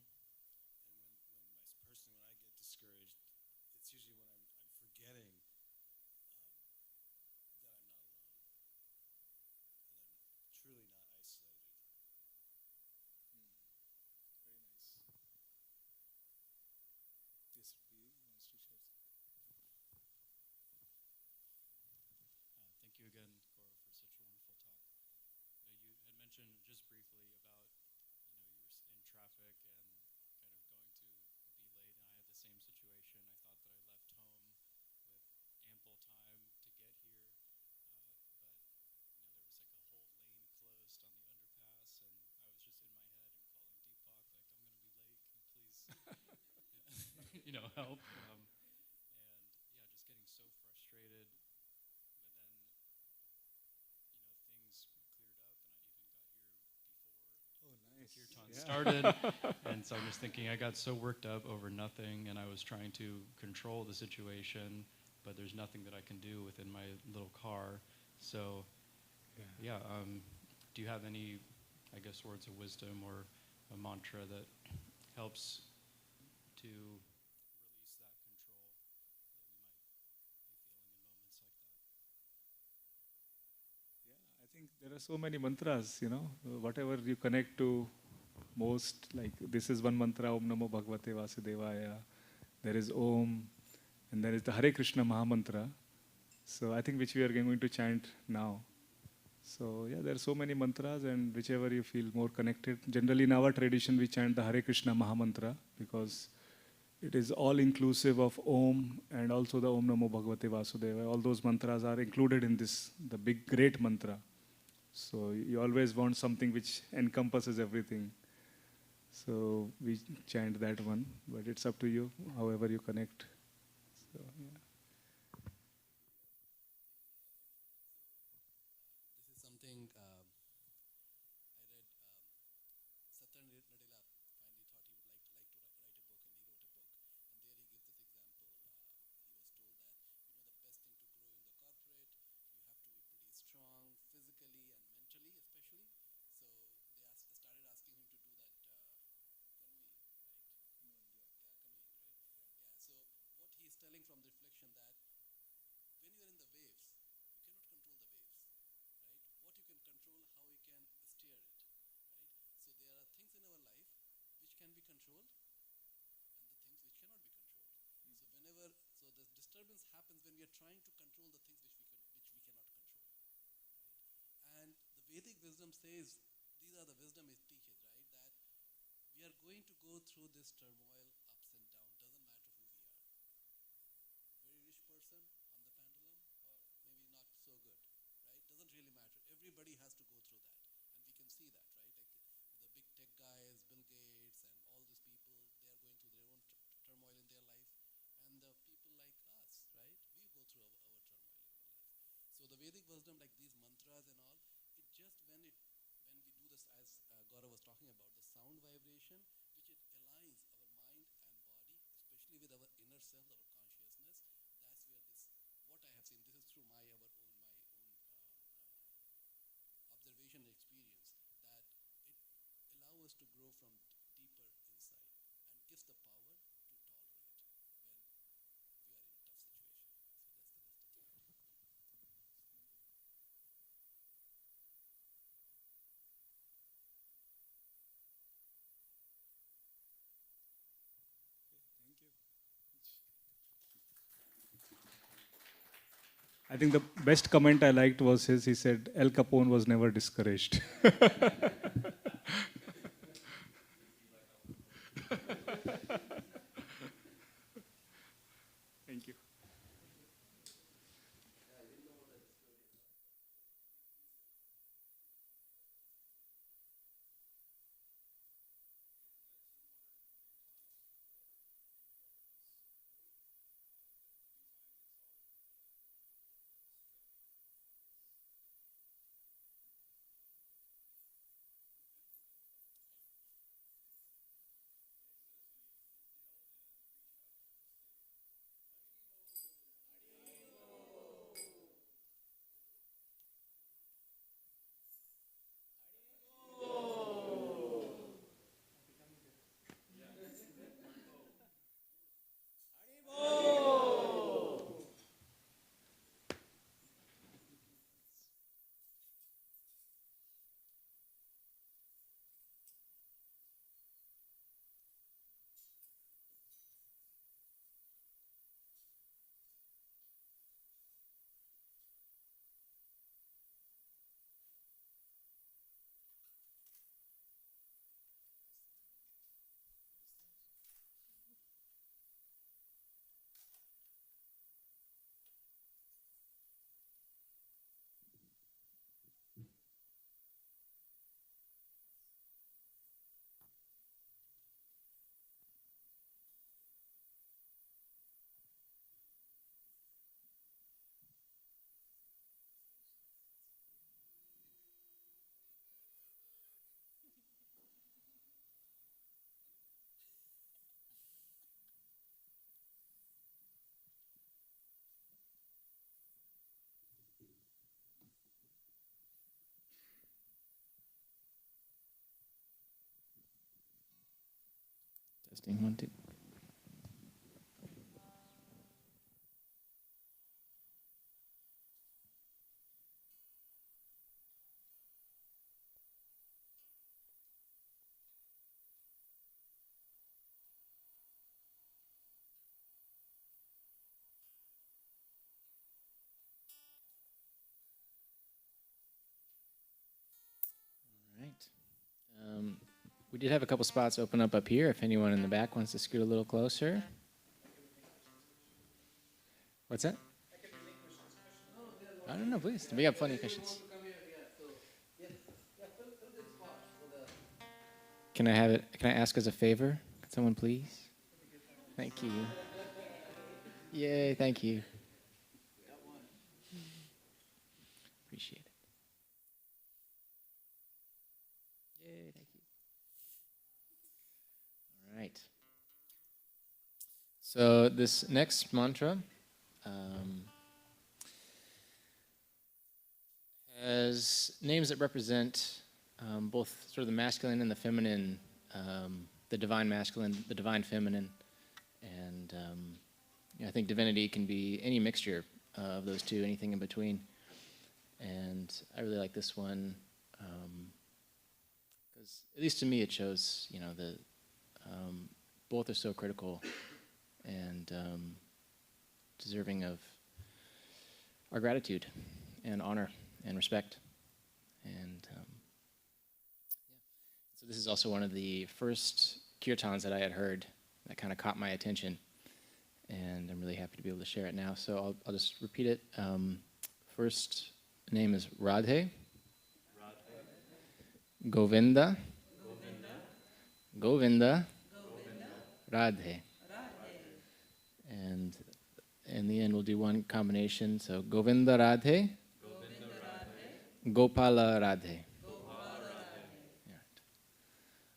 when I get discouraged, it's usually when I'm forgetting that I'm not alone, and I'm truly not isolated. Very nice. Yes, he wants to share something. Thank you again, Gaurav, for such a wonderful talk. You had mentioned just briefly about, you were in traffic and kind of going to be late, and I had the same situation. I thought that I left home with ample time to get here, but there was like a whole lane closed on the underpass, and I was just in my head and calling Deepak, like, I'm going to be late, can you please, help? And yeah, just getting so frustrated. Things cleared up, and I even got here before Kirtan started. And so I'm just thinking, I got so worked up over nothing, and I was trying to control the situation, but there's nothing that I can do within my little car. So, yeah, do you have any, I guess, words of wisdom or a mantra that helps to release that control that we might be feeling in moments like that? Yeah, I think there are so many mantras, whatever you connect to most, like this is one mantra, Om Namo Bhagavate Vasudevaya. There is Om, and there is the Hare Krishna Mahamantra. So I think which we are going to chant now. So yeah, there are so many mantras, and whichever you feel more connected. Generally in our tradition we chant the Hare Krishna Mahamantra because it is all inclusive of Om and also the Om Namo Bhagavate Vasudevaya. All those mantras are included in this, the big great mantra. So you always want something which encompasses everything. So we chant that one, but it's up to you, however you connect. So, yeah. This is something I read. Satan Nadella finally thought he would like to write a book, and he wrote a book. And there he gives this example. He was told that, the best thing to grow in the corporate, you have to be pretty strong physically and mentally, especially. So they started asking him to do that canoeing, right? Yeah, canoeing, right? Yeah. So what he's telling from the reflection that when you're in the waves, you cannot control the waves, right? What you can control, how you can steer it, right? So there are things in our life which can be controlled and the things which cannot be controlled. So this disturbance happens when we are trying to control the things which we cannot control, right? And the Vedic wisdom says, these are the wisdom it teaches, right? That we are going to go through this turmoil, ups and downs, doesn't matter who we are. Very rich person on the pendulum, or maybe not so good, right? Doesn't really matter. Everybody has to go through that. And we can see that, right? Like the big tech guys, Bill Gates, and all these people, they are going through their own turmoil in their life. And the people like us, right? We go through our turmoil in our life. So the Vedic wisdom, like these mantras and all, it just when we do this, as Gaurav was talking about, the sound vibration, which it aligns our mind and body, especially with our inner self, our consciousness. That's where this, what I have seen, this is through my own observation and experience, that it allows us to grow from deeper inside and gives the power to tolerate when we are in a tough situation. So that's the thing. Thank you. I think the best comment I liked was he said, Al Capone was never discouraged. Thank you. Testing 1, 2. All right. We did have a couple spots open up here if anyone in the back wants to scoot a little closer. What's that? I don't know, please. We have plenty of questions. Can I have it? Can I ask as a favor? Can someone please? Thank you. Yay! Thank you. Appreciate it. Yay! Thank you. All right. So this next mantra has names that represent both sort of the masculine and the feminine, the divine masculine, the divine feminine, and I think divinity can be any mixture of those two, anything in between. And I really like this one because, at least to me, it shows that both are so critical and deserving of our gratitude and honor and respect. And so this is also one of the first kirtans that I had heard that kind of caught my attention, and I'm really happy to be able to share it now. So I'll just repeat it. First name is Radhe, Govinda, Govinda, Radhe. And in the end, we'll do one combination. So Govinda Radhe, Gopala Radhe. Yeah.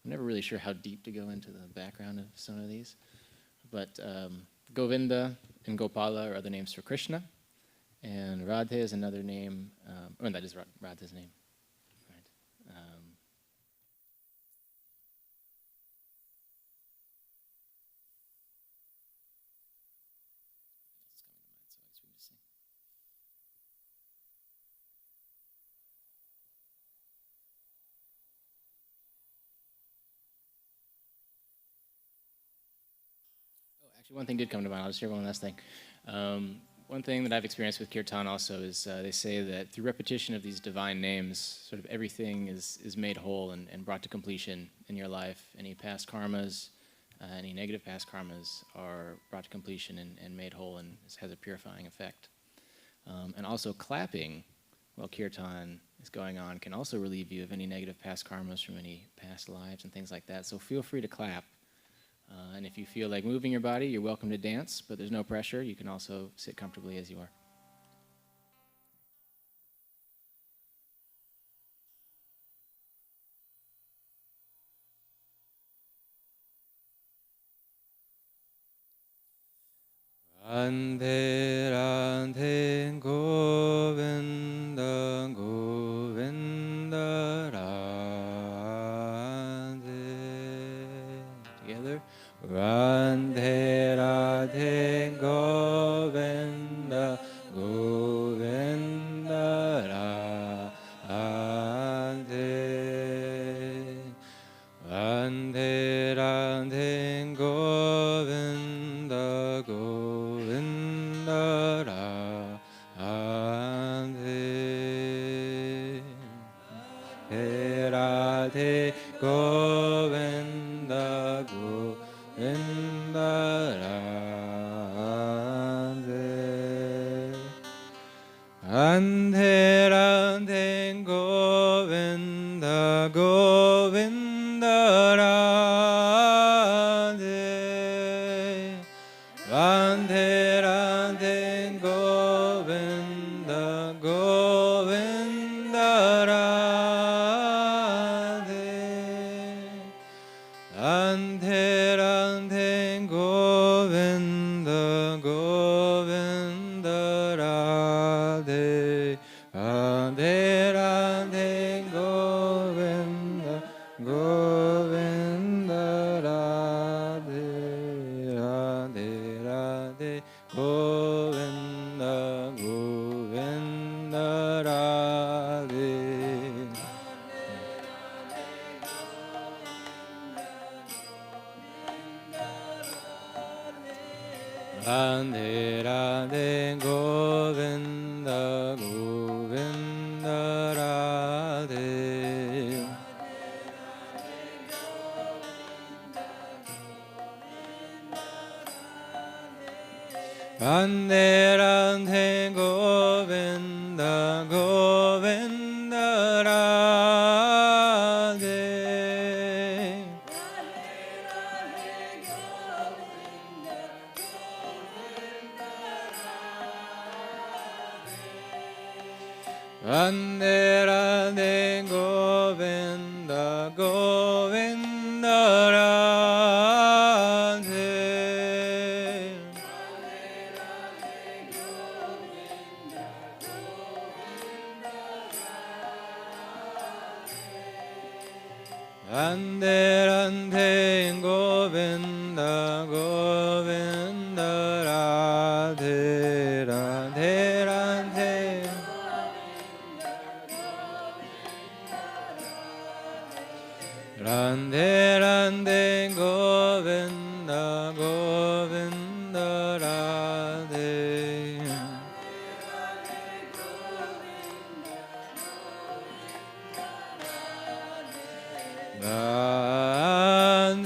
I'm never really sure how deep to go into the background of some of these, but Govinda and Gopala are other names for Krishna, and Radhe is another name. That is Radha's name. Right. Actually, one thing did come to mind. I'll just share one last thing. One thing that I've experienced with Kirtan also is they say that through repetition of these divine names, sort of everything is made whole and brought to completion in your life. Any past karmas, any negative past karmas are brought to completion and made whole, and this has a purifying effect. And also clapping while Kirtan is going on can also relieve you of any negative past karmas from any past lives and things like that. So feel free to clap. And if you feel like moving your body, you're welcome to dance, but there's no pressure. You can also sit comfortably as you are. Radhe Radhe Govinda Govinda Radhe. Together. Radhe Radhe Govinda Govinda Radhe. Radhe Radhe Govinda Govinda Radhe. Radhe Govinda Govinda Radhe. Radhe Radhe Govinda Govinda Radhe. Radhe Radhe Govinda Govinda Radhe. Radhe Radhe Govinda Govinda Radhe. Radhe Radhe Govinda Govinda Radhe. Radhe Radhe Govinda Govinda Radhe. Radhe Radhe Govinda Govinda Radhe. Radhe Radhe Govinda Govinda Radhe. Radhe Radhe Govinda Govinda Radhe. Radhe Radhe Govinda Govinda Radhe Radhe Radhe. Radhe Radhe Govinda Govinda Radhe.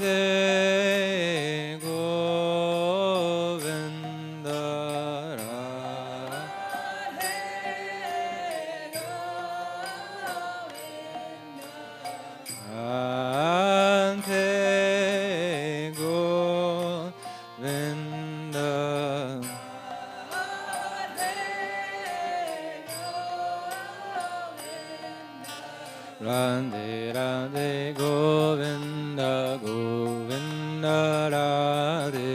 Radhe Govinda Radhe Govinda. Radhe Radhe Govinda Govinda Radhe.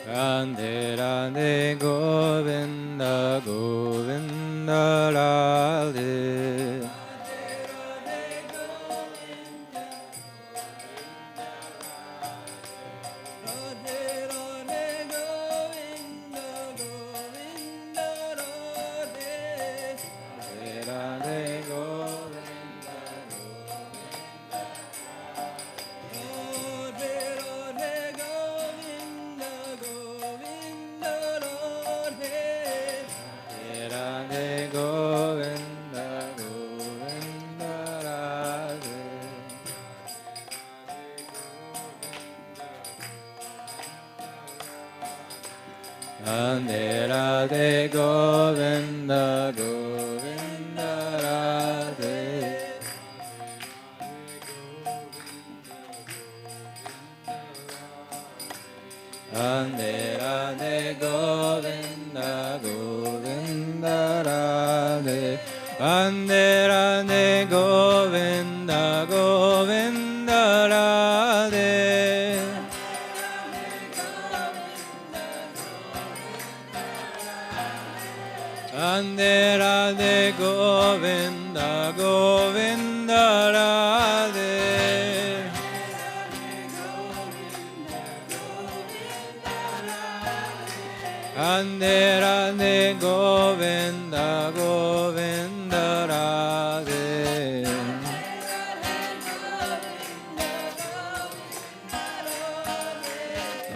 Radhe Radhe Govinda Govinda Radhe. Radhe Radhe Govinda Radhe Radhe Govinda Govinda Radhe. Radhe Radhe Govinda Govinda Radhe. Radhe Radhe Govinda Govinda Radhe. Radhe Radhe Govinda Govinda Radhe. Radhe Radhe Govinda Govinda Radhe. Radhe Radhe Govinda Govinda Radhe.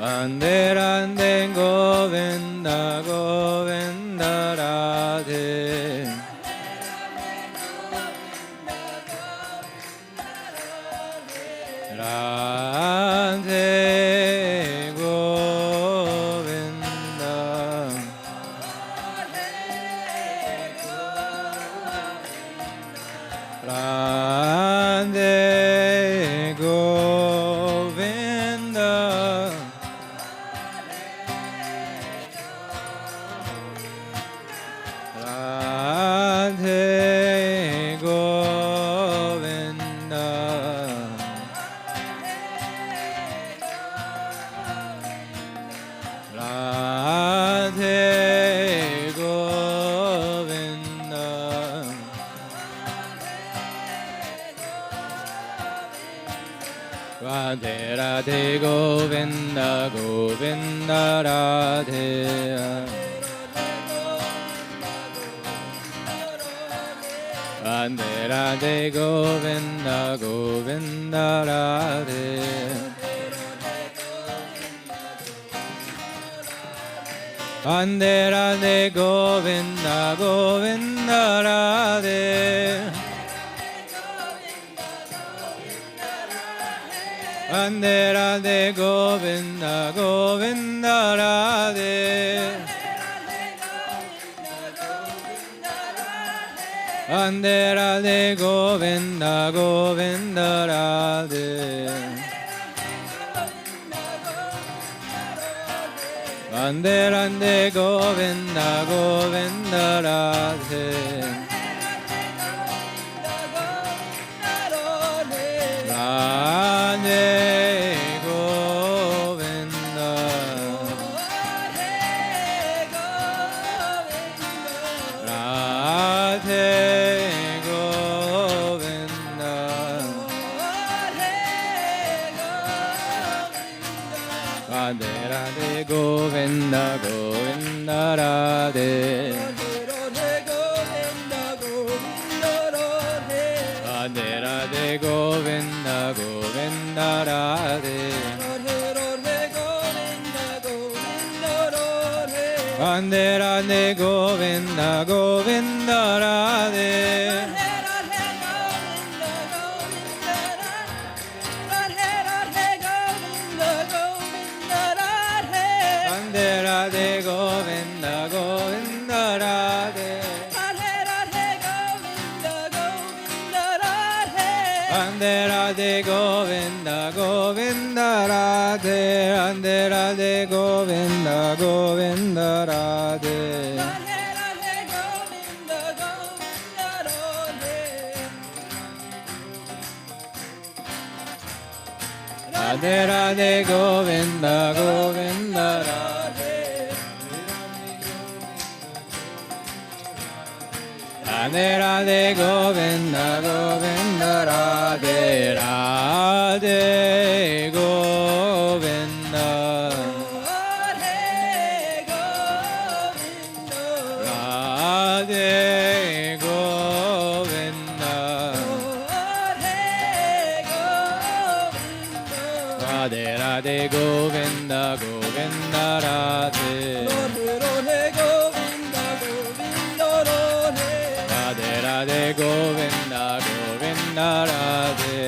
Radhe Radhe Govinda Govinda Radhe. Radhe Govinda. Radhe Govinda. Radhe Govinda. Radhe Govinda. Radhe Radhe Govinda Govinda Radhe. Radhe Radhe Govinda Govinda Radhe. Radhe Radhe Govinda Govinda Radhe. Radhe Radhe Govinda Govinda Radhe. Radhe Radhe Govinda Govinda Radhe. Radhe Radhe Govinda Govinda Radhe Radhe Govinda Radhe Govinda Radhe Radhe Govinda Govinda Radhe Radhe Radhe Govinda Govinda Radhe Radhe Radhe Govinda Govinda Radhe Radhe Radhe Govinda Govinda Radhe Radhe Radhe Govinda Govinda Radhe Radhe Radhe Govinda Govinda Radhe Radhe Radhe Govinda Govinda Radhe Radhe Radhe Govinda Govinda Radhe Radhe Govinda Radhe Govinda Radhe Radhe Govinda Govinda Radhe Radhe Radhe Govinda Govinda Radhe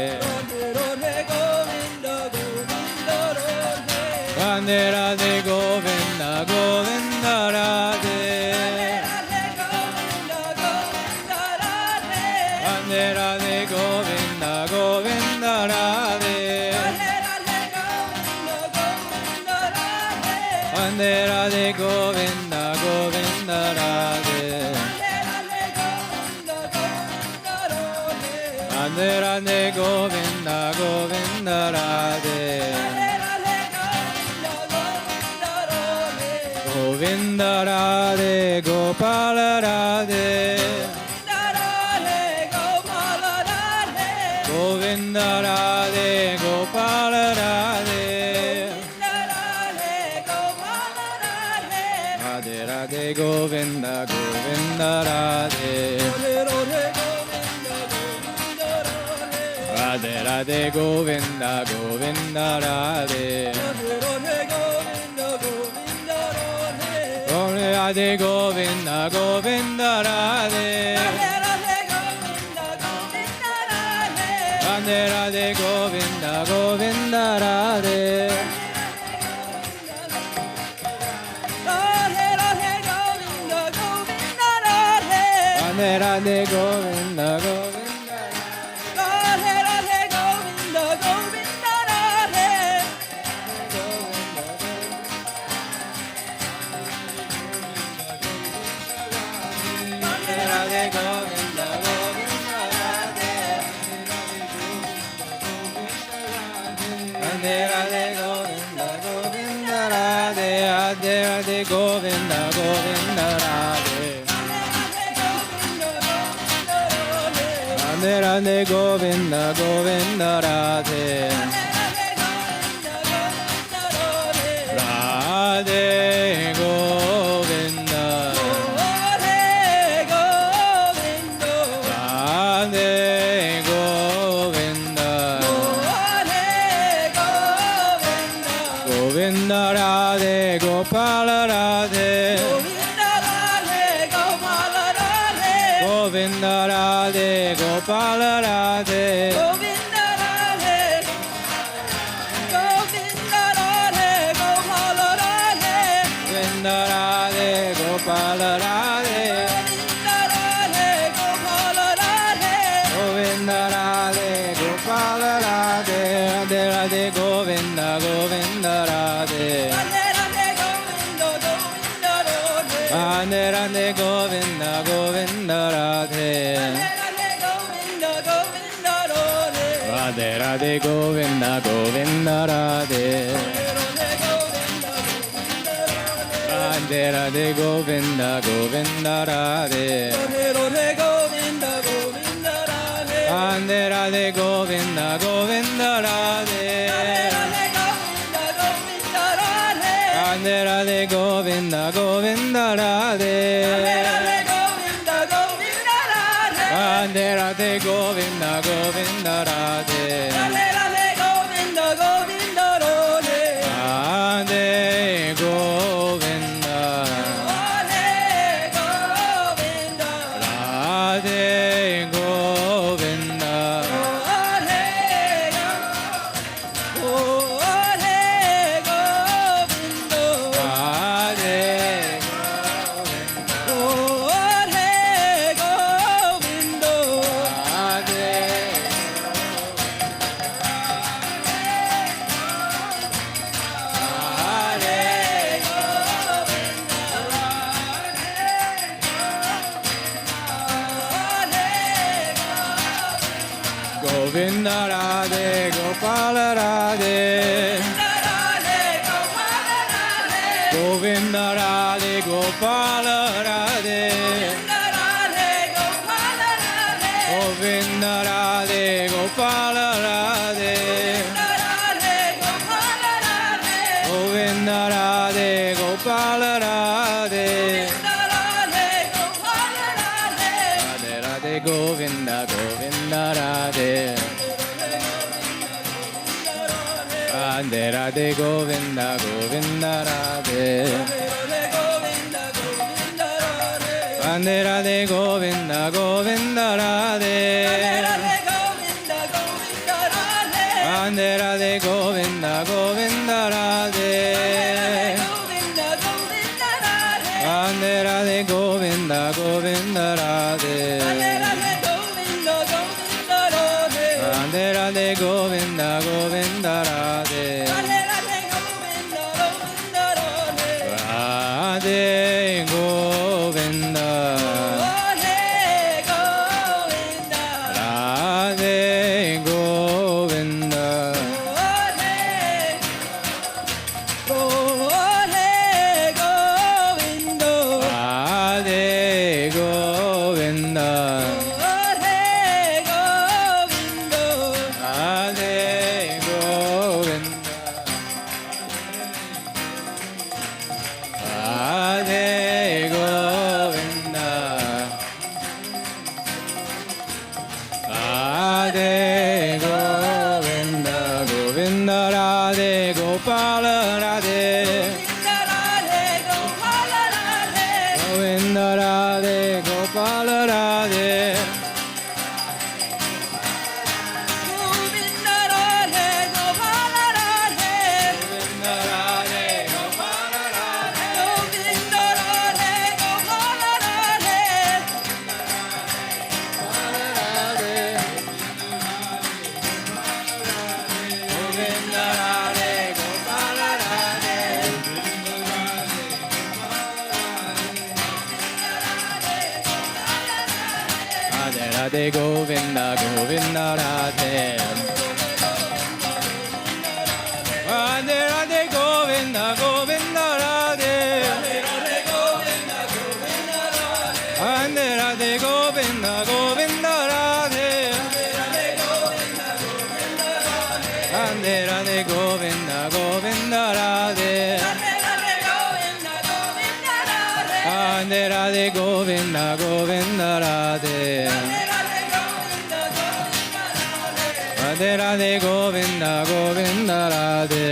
Radhe Radhe Govinda Govinda Radhe Radhe Radhe Govinda Govinda Radhe Radhe Radhe Govinda Govinda Radhe Radhe Radhe Govinda Govinda Radhe Govinda Radhe Gopala Radhe Govinda Radhe Gopala Radhe Radhe Radhe Govinda Govinda Radhe Radhe Radhe Govinda Govinda Radhe Radhe Govinda Govinda Radhe Radhe Radhe Govinda Govinda Radhe Radhe Radhe Govinda Govinda Radhe Govinda Govinda Radhe Radhe Radhe Govinda Govinda Radhe Radhe Radhe Govinda Govinda Radhe Radhe Radhe Govinda Govinda Radhe Radhe Govinda Radhe Govinda Govinda Radhe Gopala Radhe Govinda Radhe Gopala Radhe Govinda Radhe Gopala Radhe Govinda Radhe Gopala Radhe Radhe Radhe Govinda Govinda Radhe Radhe Radhe Govinda Govinda Radhe Radhe Radhe Govinda Govinda Radhe Radhe Radhe Govinda Govinda Radhe Radhe Radhe Govinda Govinda Radhe Radhe Radhe Govinda Govinda Radhe Radhe Radhe Govinda Govinda Radhe Radhe Govinda Radhe Govinda Govinda Radhe Gopala Radhe Govinda Radhe Gopala Radhe Govinda Radhe Gopala Radhe Govinda Radhe Gopala Radhe Radhe Radhe Govinda Govinda Radhe Radhe Radhe Govinda Govinda Radhe Radhe Radhe Govinda Govinda Radhe Radhe Radhe Govinda Govinda Radhe Radhe Radhe Govinda Govinda Radhe Radhe Radhe Govinda Govinda Radhe Radhe Govinda Radhe Govinda Radhe Govinda Radhe Govinda Radhe Govinda Radhe Govinda Govinda Radhe Gopala Radhe Govinda Radhe Gopala Radhe Govinda Radhe Gopala Radhe Govinda Radhe Gopala Radhe Govinda Radhe Gopala Radhe Govinda Radhe Gopala Radhe Radhe Radhe Govinda Govinda Radhe Radhe Radhe Govinda Govinda Radhe Radhe Radhe Govinda Govinda Radhe Radhe Radhe Govinda Govinda Radhe Radhe Radhe Govinda Govinda Radhe Radhe Radhe Govinda Govinda Radhe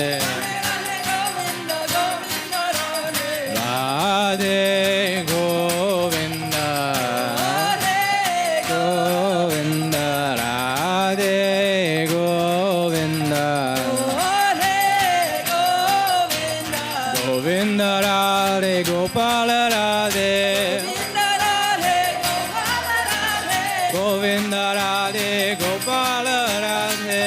Radhe Govinda Govinda Radhe Govinda Govinda Radhe Gopala Radhe Govinda Radhe Gopala Radhe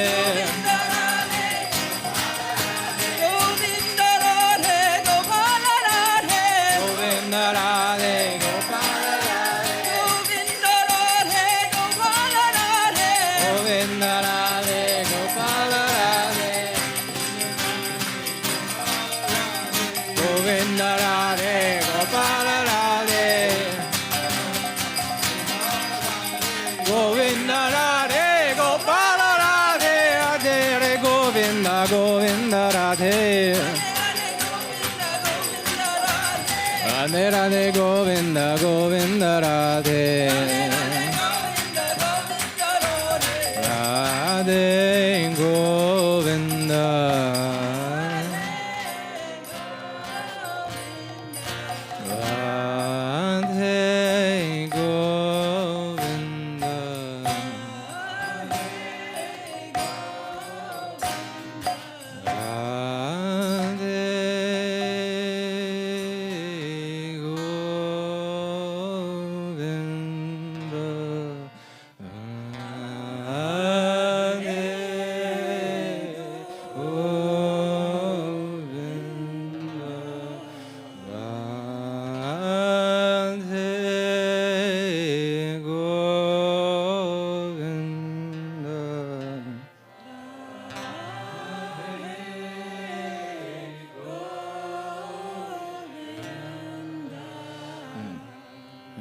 Govinda Radhe Govinda Govinda Radhe Radhe Radhe Govinda Govinda Radhe Radhe Govinda Radhe Govinda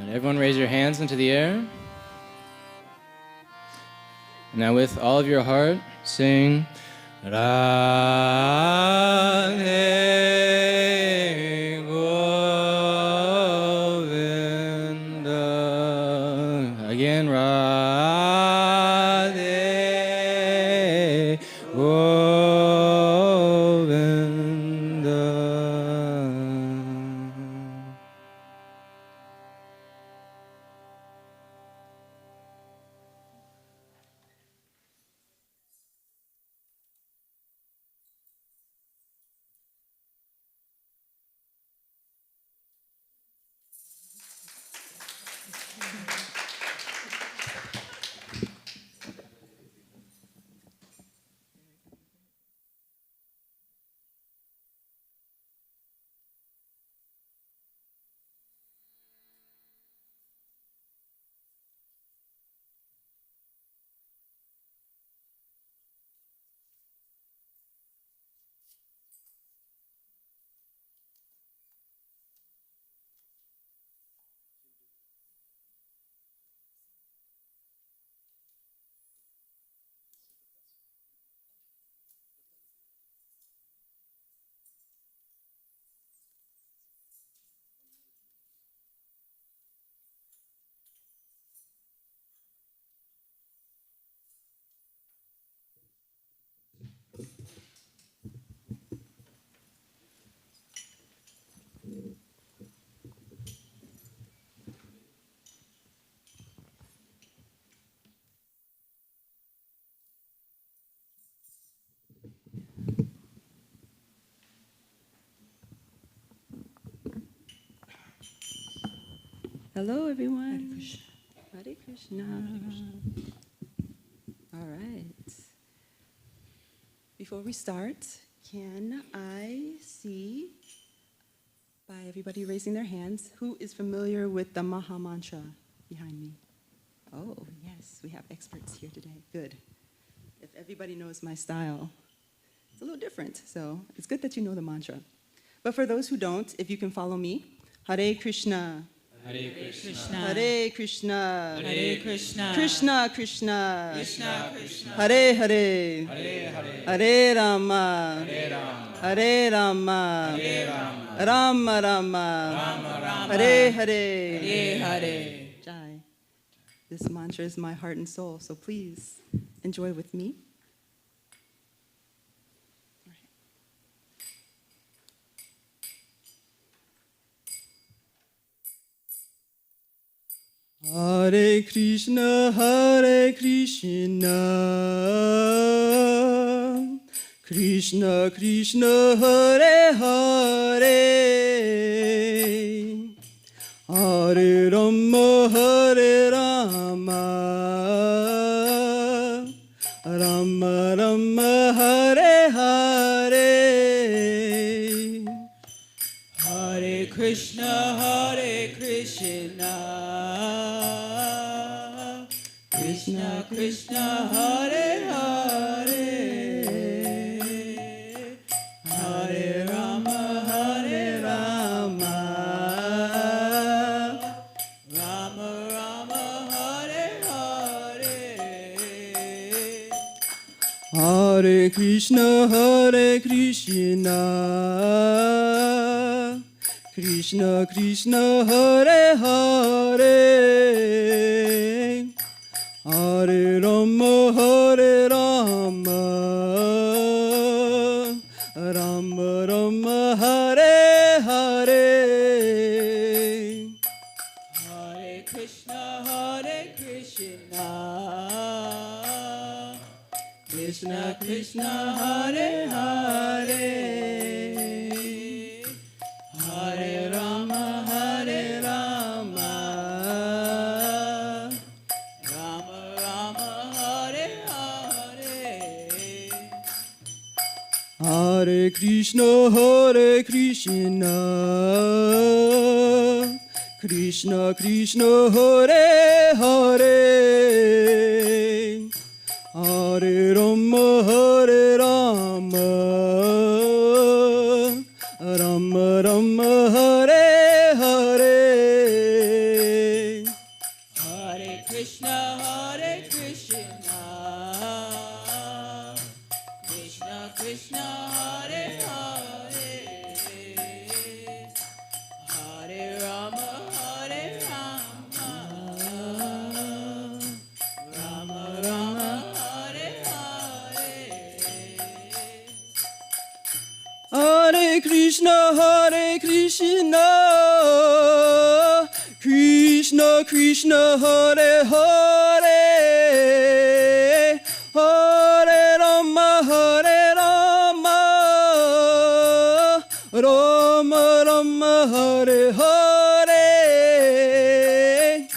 And everyone raise your hands into the air. Now with all of your heart, sing Radhe Govinda. Again, Radhe Govinda. Hello, everyone. Hare Krishna. All right. Before we start, can I see, by everybody raising their hands, who is familiar with the Maha Mantra behind me? Oh, yes, we have experts here today. Good. If everybody knows my style, it's a little different, so it's good that you know the mantra. But for those who don't, if you can follow me, Hare Krishna. Hare Krishna. Hare Krishna. Hare Krishna. Krishna Krishna. Krishna Krishna. Hare Hare. Hare Hare. Hare Rama. Hare Rama. Hare Rama. Hare Rama. Rama Rama. Rama Rama. Hare Hare. Hare Hare. Jai. This mantra is my heart and soul, so please enjoy with me. Hare Krishna, Hare Krishna, Krishna Krishna, Hare Hare, Hare Rama, Hare Rama, Rama Rama, Hare Hare, Hare Krishna, Hare Krishna, Krishna Krishna, Hare Hare, Hare Rama, Hare Rama, Rama Rama, Hare Hare, Hare Krishna, Hare Krishna, Krishna Krishna, Hare Hare, Hare Rama, Hare Rama, Rama Rama, Hare Hare. Hare Krishna, Krishna Krishna, Hare Hare, Hare Rama, Hare Rama, Rama Rama, Hare Hare. Hare Krishna, Krishna Krishna, Hare Hare, Hare Rama, Hare Rama, Rama Rama, Hare Hare. Hare Krishna, Krishna Krishna, Hare Hare, Hare Rama, Hare Rama, Rama Rama, Hare Hare. Hare Krishna, Krishna Krishna, Hare Hare, Hare Rama, Hare Rama, Rama Rama, Hare Hare.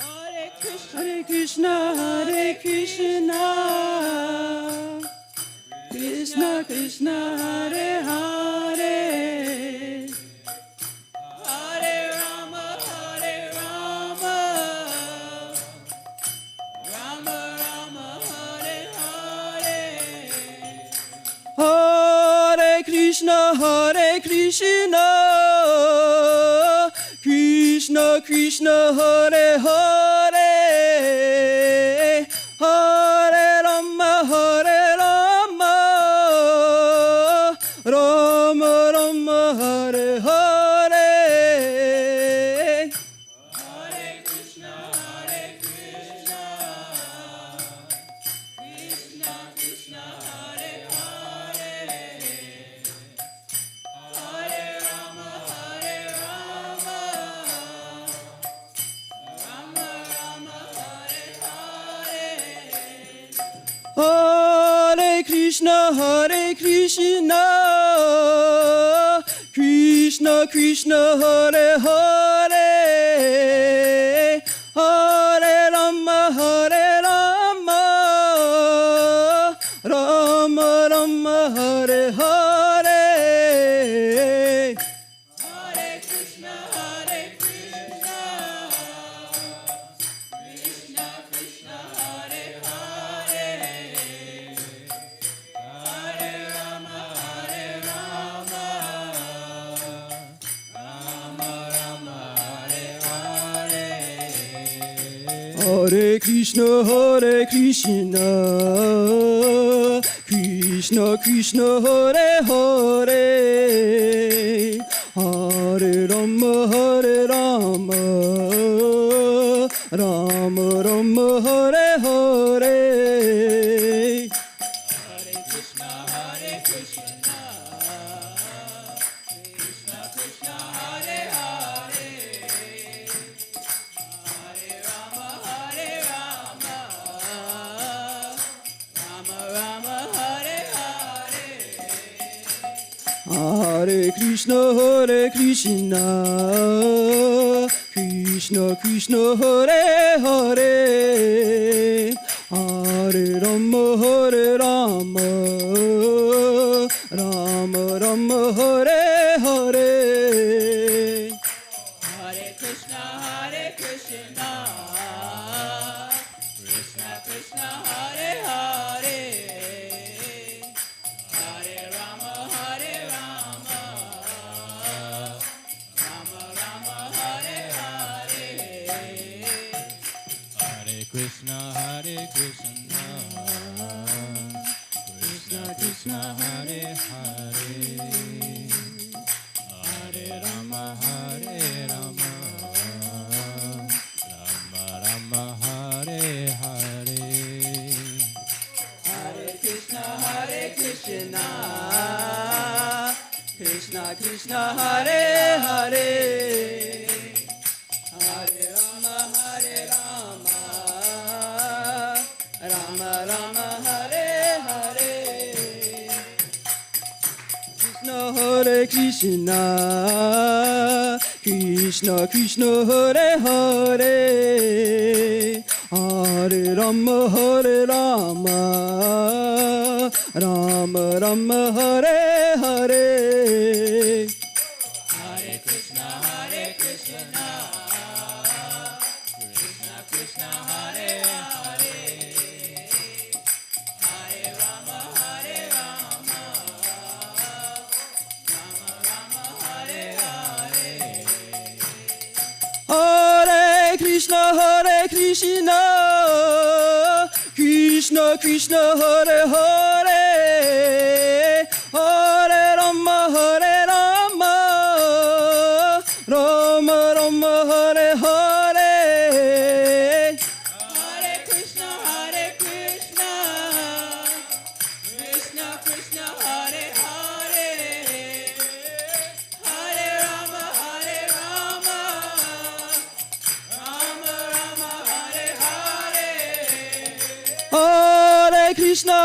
Hare Krishna, Krishna Krishna, Hare Hare, Hare Rama, Hare Rama, Rama Rama, Hare Hare. Hare Krishna, Krishna Krishna, Hare Hare, Hare Rama, Hare Rama, Rama Rama, Hare Hare. Hare Krishna, Krishna Krishna, Hare Hare, Hare Rama, Hare Rama, Rama Rama, Hare Hare. Hare Krishna, Krishna Krishna, Hare Hare, Hare Rama, Hare Rama, Rama Rama, Hare Hare. Hare Krishna, Krishna Krishna, Hare Hare, Hare Rama, Hare Rama, Rama Rama, Hare Hare. Hare Krishna, Krishna Krishna, Hare Hare, Hare Rama, Hare Rama, Rama Rama, Hare Hare. Hare Krishna, Krishna Krishna, Hare Hare, Hare Rama, Hare Rama, Rama Rama, Hare Hare. Hare Krishna, Krishna Krishna, Hare Hare, Hare Rama, Hare Rama, Rama Rama, Hare Hare. Hare Krishna, Krishna Krishna, Hare Hare, Hare Rama, Hare Rama, Rama Rama, Hare Hare. Hare Krishna, Krishna Krishna, Hare Rama, Hare Rama, Rama Rama, Hare Hare. Hare Krishna, Krishna Krishna, Hare Hare. Hare Rama, Rama Rama, Hare Hare. Hare Krishna, Krishna Krishna, Hare Hare. Hare Rama, Rama Rama, Hare Hare. Hare Krishna, Krishna Krishna, Hare Hare. Hare Rama, Rama Rama, Hare Hare. Hare Krishna, Krishna Krishna, Hare Hare. Hare Rama, Rama Rama, Hare Hare. Hare Krishna, Krishna Krishna, Hare Hare. Hare Rama, Rama Rama, Hare Hare. Hare Krishna,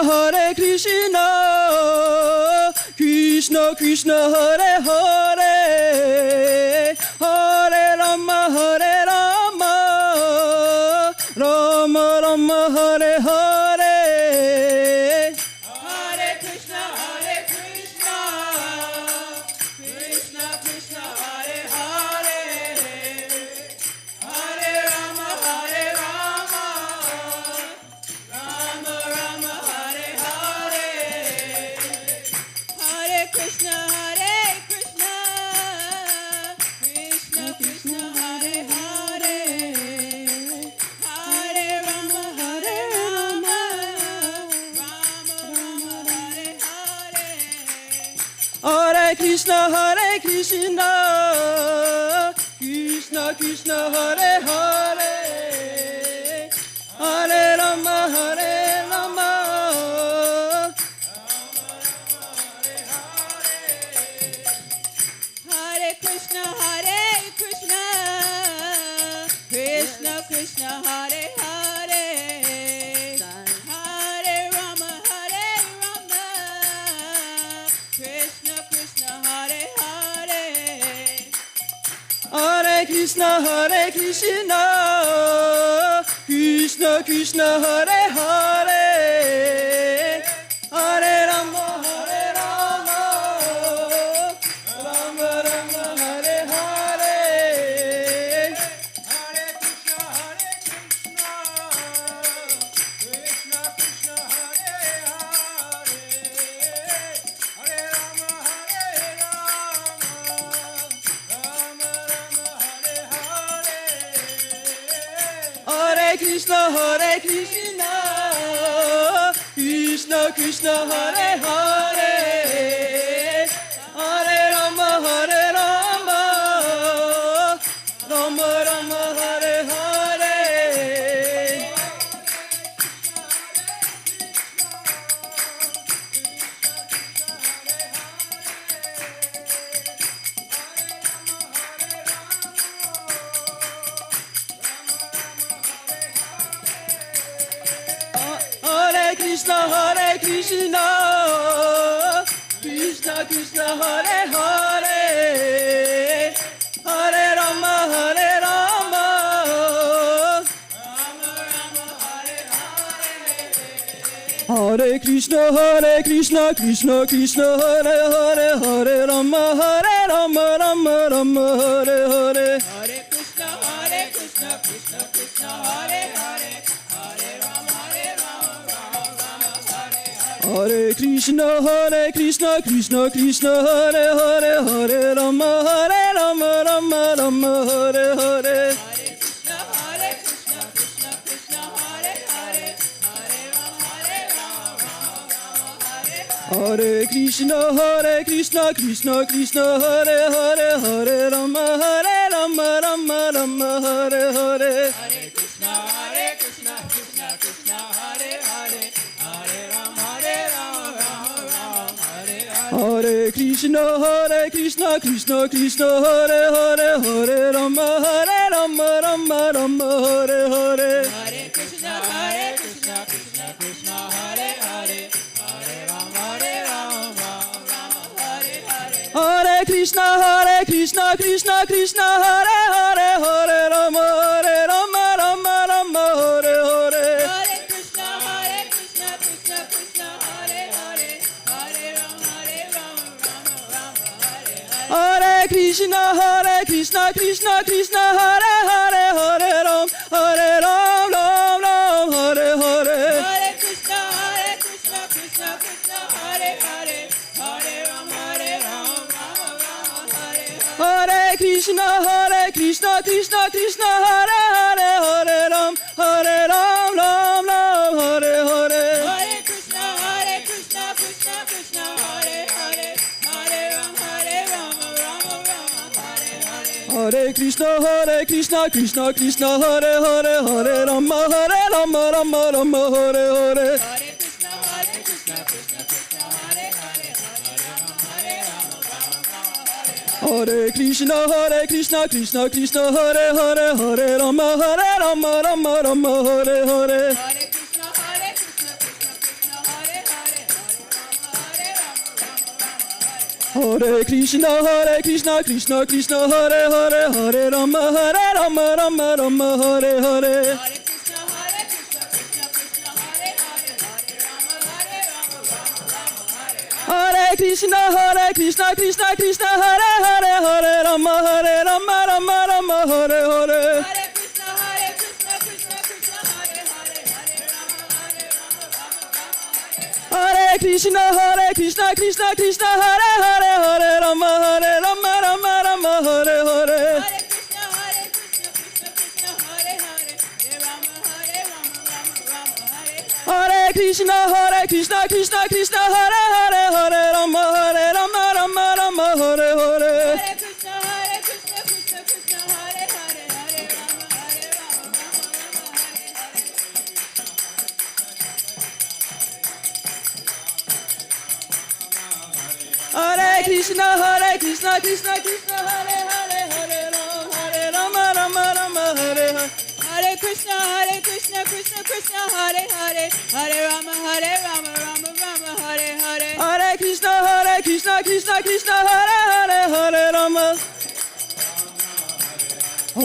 Krishna Krishna, Hare Hare. Hare Rama, Rama Rama, Hare Hare. Hare Krishna, Krishna Krishna, Hare Hare. Hare Rama, Rama Rama, Hare Hare. Hare Krishna, Krishna Krishna, Hare Hare. Hare Rama, Rama Hare Hare. Hare Krishna, Krishna Krishna, Hare Hare. Hare Rama, Rama Hare Krishna, Krishna Krishna, Hare Hare. Hare Rama, Krishna Krishna, Hare Hare. Hare Krishna, Krishna Krishna, Hare Hare. Hare Rama, Rama Rama, Hare Hare. Hare Krishna, Krishna Krishna, Hare Hare. Hare Rama, Rama Rama, Hare Hare. Hare Krishna, Krishna Krishna, Hare Hare. Hare Rama, Rama Hare Krishna, Krishna Krishna, Hare Hare. Hare Rama, Rama Rama, Hare Hare. Hare Krishna, Krishna Krishna, Hare Hare. Hare Rama, Rama Hare Hare. Hare Krishna, Krishna Krishna, Hare Hare. Hare Rama, Rama Rama, Hare Hare. Hare Krishna, Krishna Krishna, Hare Hare. Hare Rama, Rama Hare Hare. Hare Krishna Krishna Krishna Hare Hare Hare Rama Rama Rama Hare Hare Hare Krishna Krishna Krishna Hare Hare Hare Rama Rama Rama Hare Hare Hare Krishna Krishna Krishna Hare Hare Hare Rama Rama Rama Hare Hare Hare Krishna Krishna Krishna Hare Hare Hare Rama Rama Rama Hare Hare Hare Krishna Krishna Krishna Hare Hare Hare Rama Rama Rama Hare Hare Hare Krishna Krishna Krishna Hare Hare Hare Rama Rama Rama Hare Hare Hare Krishna Krishna Krishna Hare Hare Hare Ram Ram Hare Hare Hare Krishna Krishna Krishna Hare Hare Hare Rama Rama Hare Hare Hare Krishna Krishna Krishna Hare Hare Hare Ram Ram Hare Hare Hare Krishna Krishna Krishna Hare Hare Hare Rama Rama Hare Hare Hare Krishna Krishna Krishna Hare Hare Hare Rama Rama Hare Hare Hare Krishna Krishna Krishna Hare Hare Hare Rama Hare Krishna Krishna Krishna Hare Hare Hare Rama Rama Hare Hare Hare Krishna Krishna Krishna Hare Hare Hare Rama Hare Krishna Krishna Hare Hare Hare Rama Rama Hare Hare Hare Krishna Krishna Krishna Hare Hare Hare Rama Hare Krishna Krishna Krishna Hare Hare Hare Rama Rama Hare Hare Hare Krishna Krishna Krishna Hare Hare Hare Rama Hare Krishna Krishna Hare Hare Hare Rama Rama Hare Hare Hare Krishna Krishna Krishna Hare Hare Rama Hare Hare Krishna Krishna Hare Hare Hare Rama Rama Hare Hare Hare Krishna Krishna Krishna Hare Hare Hare Rama Hare Krishna Krishna Hare Hare Hare Rama Rama Hare Hare Hare Krishna Krishna Krishna Hare Hare Hare Rama Rama Hare Hare Hare Krishna Krishna Hare Hare Hare Rama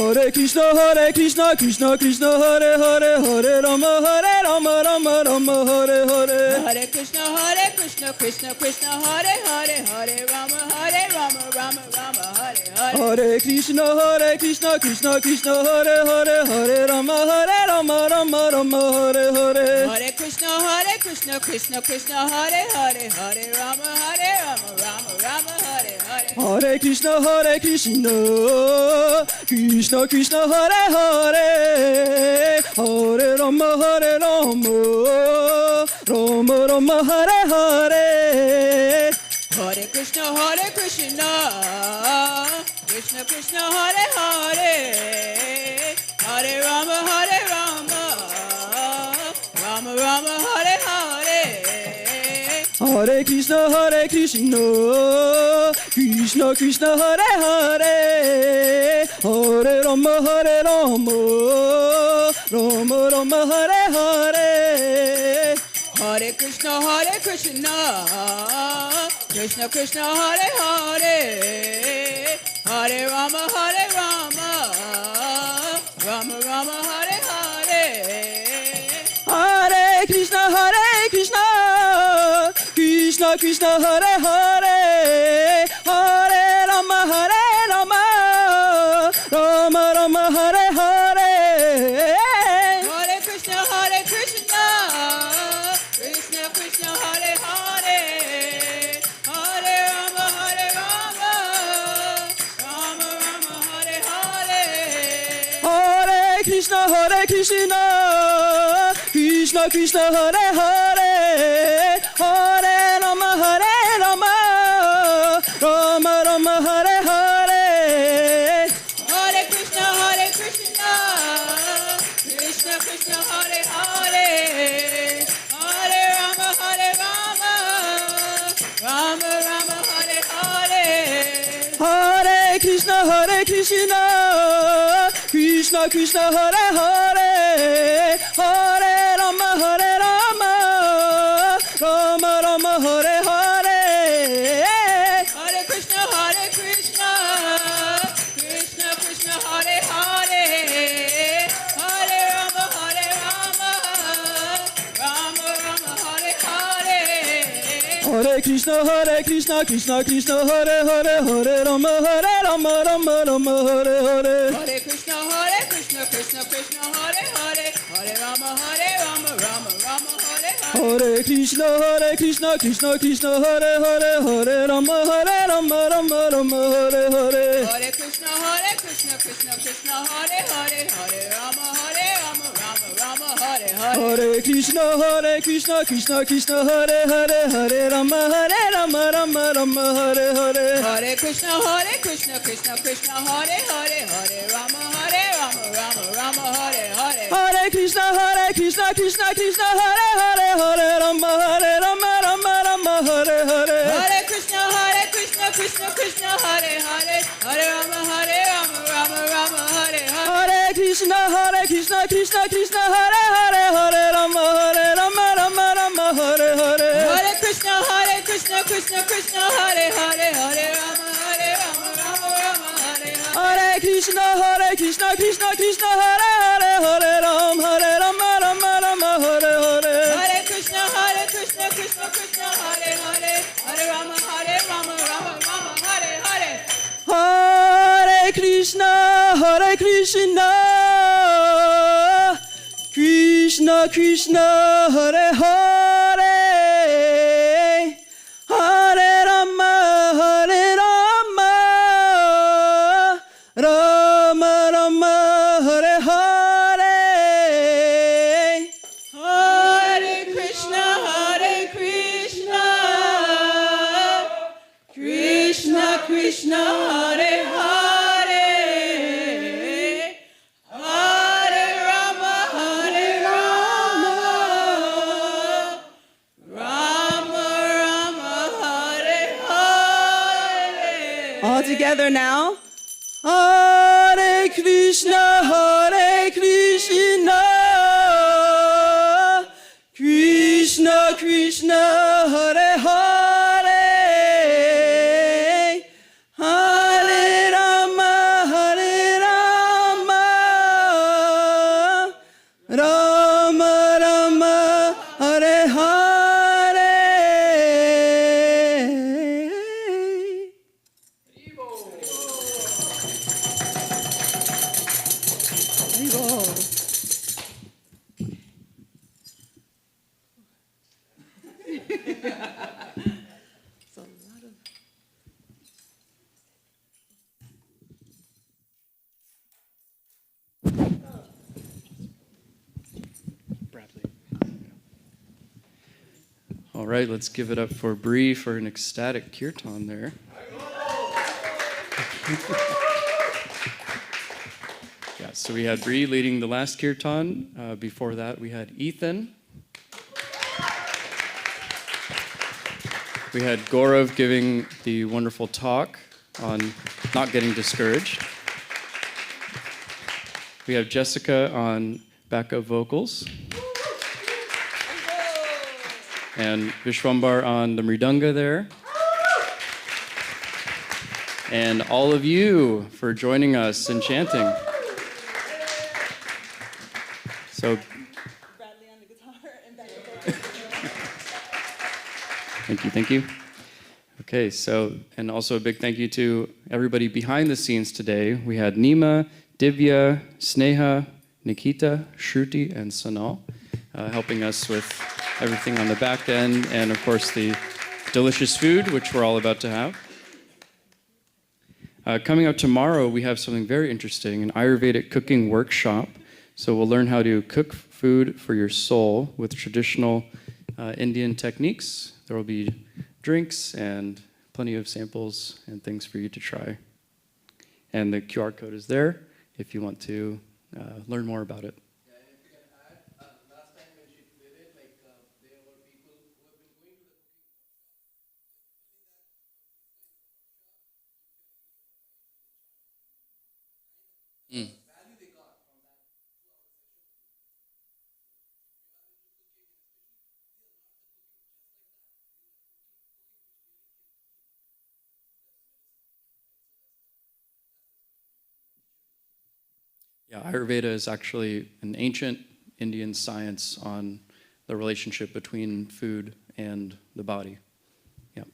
Hare Krishna Krishna Hare Hare Hare Rama Rama Hare Hare Hare Krishna Krishna Hare Hare Hare Rama Rama Hare Hare Hare Krishna Krishna Hare Hare Hare Rama Rama Hare Hare Hare Krishna Krishna Hare Hare Hare Rama Hare Hare Hare Krishna Krishna Hare Hare Hare Rama Rama Hare Hare Hare Krishna Krishna Hare Hare Hare Rama Rama Hare Hare Hare Krishna Krishna Hare Hare Hare Rama Rama Hare Hare Hare Krishna Krishna Hare Hare Hare Rama Rama Hare Hare Hare Krishna Krishna Hare Hare Hare Rama Rama Hare Hare Hare Krishna Krishna Hare Hare Hare Rama Rama Hare Hare Hare Krishna Krishna Hare Hare Hare Rama Rama Hare Hare. Hare Krishna, Krishna Krishna, Hare Hare, Hare Rama, Rama Rama, Hare Hare. Hare Krishna, Krishna Krishna, Hare Hare, Hare Rama, Rama Rama, Hare Hare. Hare Krishna, Krishna Krishna, Hare Hare, Hare Rama, Rama Rama, Hare Hare. Hare Krishna, Krishna Krishna, Hare Hare, Hare Rama, Rama Rama, Hare Hare. Hare Krishna, Krishna Krishna, Hare Hare, Hare Rama, Rama Rama, Hare Hare. Hare Krishna, Krishna Krishna, Hare Hare, Hare Rama, Rama Rama, Hare Hare. Hare Krishna, Krishna Hare Hare, Hare Rama, Rama Rama, Hare Hare. Hare Krishna, Krishna Hare Hare, Hare Rama, Rama Rama, Hare Hare. Hare Krishna, Krishna Hare Hare, Hare Rama, Rama Hare Hare. Hare Krishna, Krishna Hare Hare, Hare Rama, Rama Hare Hare. Hare Krishna, Krishna Hare Hare, Hare Rama, Rama Hare Hare. Hare Krishna, Krishna Hare Hare, Hare Rama, Rama Hare Hare. Hare Krishna, Krishna Hare Hare, Hare Rama, Rama Hare Hare. Hare Krishna, Krishna Hare Hare, Hare Rama, Rama Hare Hare. Hare Krishna, Krishna Hare Hare, Hare Rama, Rama Hare Hare. Hare Krishna, Krishna Krishna, Hare Hare, Hare Rama, Rama Rama, Hare Hare. Hare Krishna, Krishna Krishna, Hare Hare, Hare Rama, Rama Rama, Hare Hare. All together now. Hare Krishna, Krishna Krishna, Hare Hare, Hare Rama, Rama Rama, Hare Hare. All right, let's give it up for Bree for an ecstatic kirtan there. Yeah, so we had Bree leading the last kirtan. Before that, we had Ethan. We had Gaurav giving the wonderful talk on not getting discouraged. We have Jessica on backup vocals. And Vishwambar on the mridanga there. And all of you for joining us and chanting. So, thank you. Okay, so, and also a big thank you to everybody behind the scenes today. We had Nima, Divya, Sneha, Nikita, Shruti, and Sanal helping us with everything on the back end, and of course the delicious food, which we're all about to have. Coming up tomorrow, we have something very interesting, an Ayurvedic cooking workshop. So we'll learn how to cook food for your soul with traditional Indian techniques. There will be drinks and plenty of samples and things for you to try. And the QR code is there if you want to learn more about it. Yeah, and if you can add, last time when she did it, like there were people who have been going to the Mm. value they got from that 2-hour session. Yeah, Ayurveda is actually an ancient Indian science on the relationship between food and the body. Yep.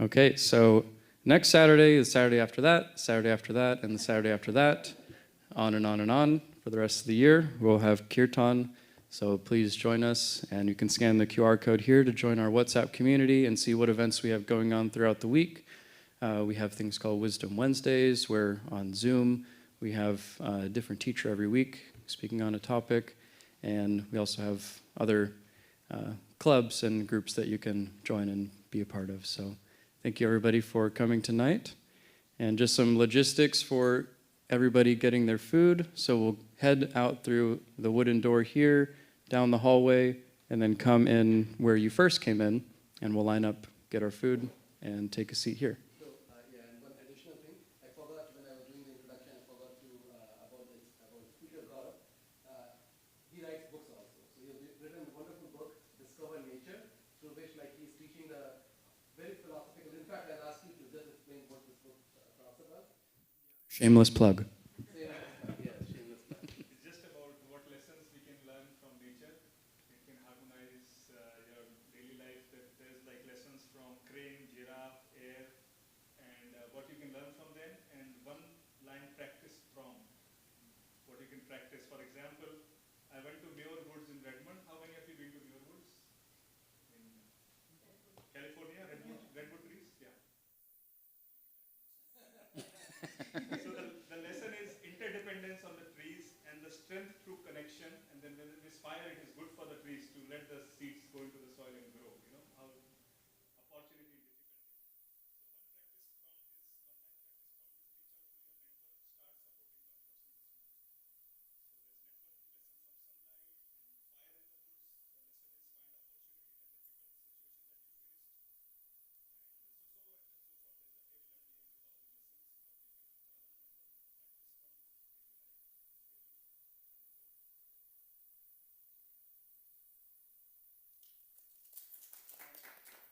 Okay, so next Saturday, the Saturday after that, Saturday after that, and the Saturday after that, on and on and on for the rest of the year. We'll have Kirtan, so please join us, and you can scan the QR code here to join our WhatsApp community and see what events we have going on throughout the week. We have things called Wisdom Wednesdays, where on Zoom we have a different teacher every week speaking on a topic, and we also have other clubs and groups that you can join and be a part of. So thank you everybody for coming tonight. And just some logistics for everybody getting their food. So we'll head out through the wooden door here, down the hallway, and then come in where you first came in, and we'll line up, get our food, and take a seat here. So, yeah, and one additional thing, I forgot when I was doing the introduction, I forgot to, about speaker Gaurav. He writes books also. So he's written a wonderful book, Discover Nature, through which like he's teaching the very philosophical. In fact, I'll ask you to just explain what this book talks about. Shameless plug. It's just about what lessons we can learn from nature. It can harmonize your daily life. There's like lessons from crane, giraffe, air, and what you can learn from them. And one line practice from what you can practice. For example, I went to Muir Woods in Redmond. How many of you been to Muir Woods? In California, redwood trees? Yeah. So the lesson is interdependence on the trees and the strength through connection. And then when there is fire, it is good for the trees to let the seeds go into the soil and grow. You know how opportunity and difficulty.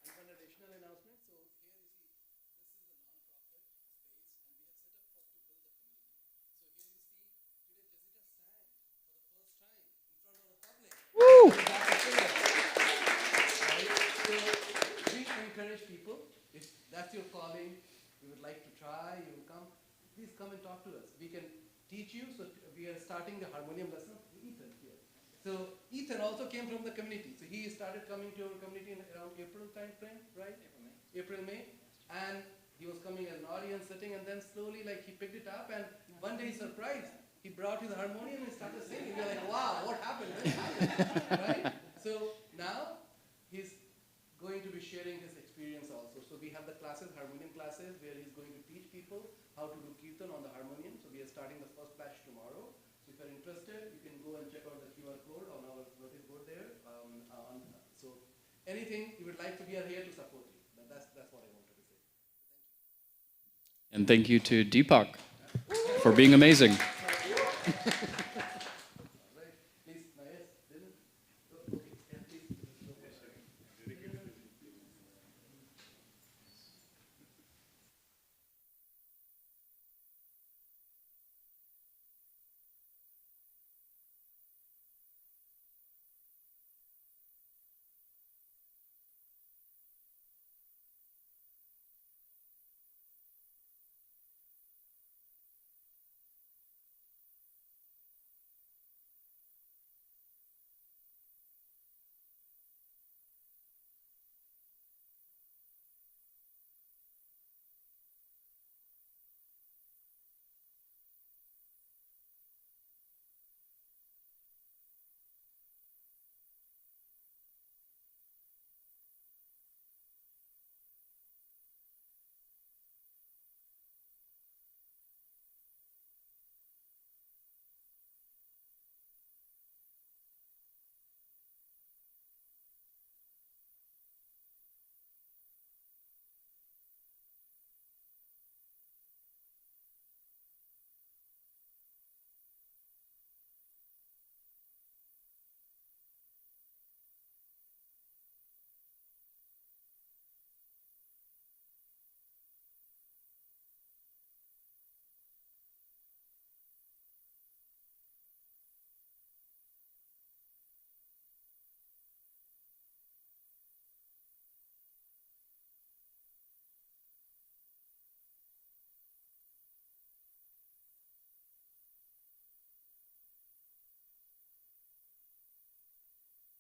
And one additional announcement. So here you see, this is a non-profit space, and we have set up first to build the community. So here you see, today Jessica sang for the first time in front of the public. Woo! Right? So we encourage people, if that's your calling, you would like to try, you will come, please come and talk to us. We can teach you. So we are starting the harmonium lesson. Ethan here. So Ethan also came from the community. So he started coming to our community in around April time frame, right? April, May. And he was coming as an audience sitting, and then slowly like he picked it up, and one day surprised. He brought his harmonium and started singing. We're like, wow, what happened? What happened? Right? So now he's going to be sharing his experience also. So we have the classes, harmonium classes, where he's going to teach people how to do Kirtan on the harmonium. So we are starting the first batch tomorrow. So if you're interested, you can go and check out the QR code on our notice board there. So anything you would like to, we are here to support you. That's what I wanted to say. And thank you to Deepak for being amazing.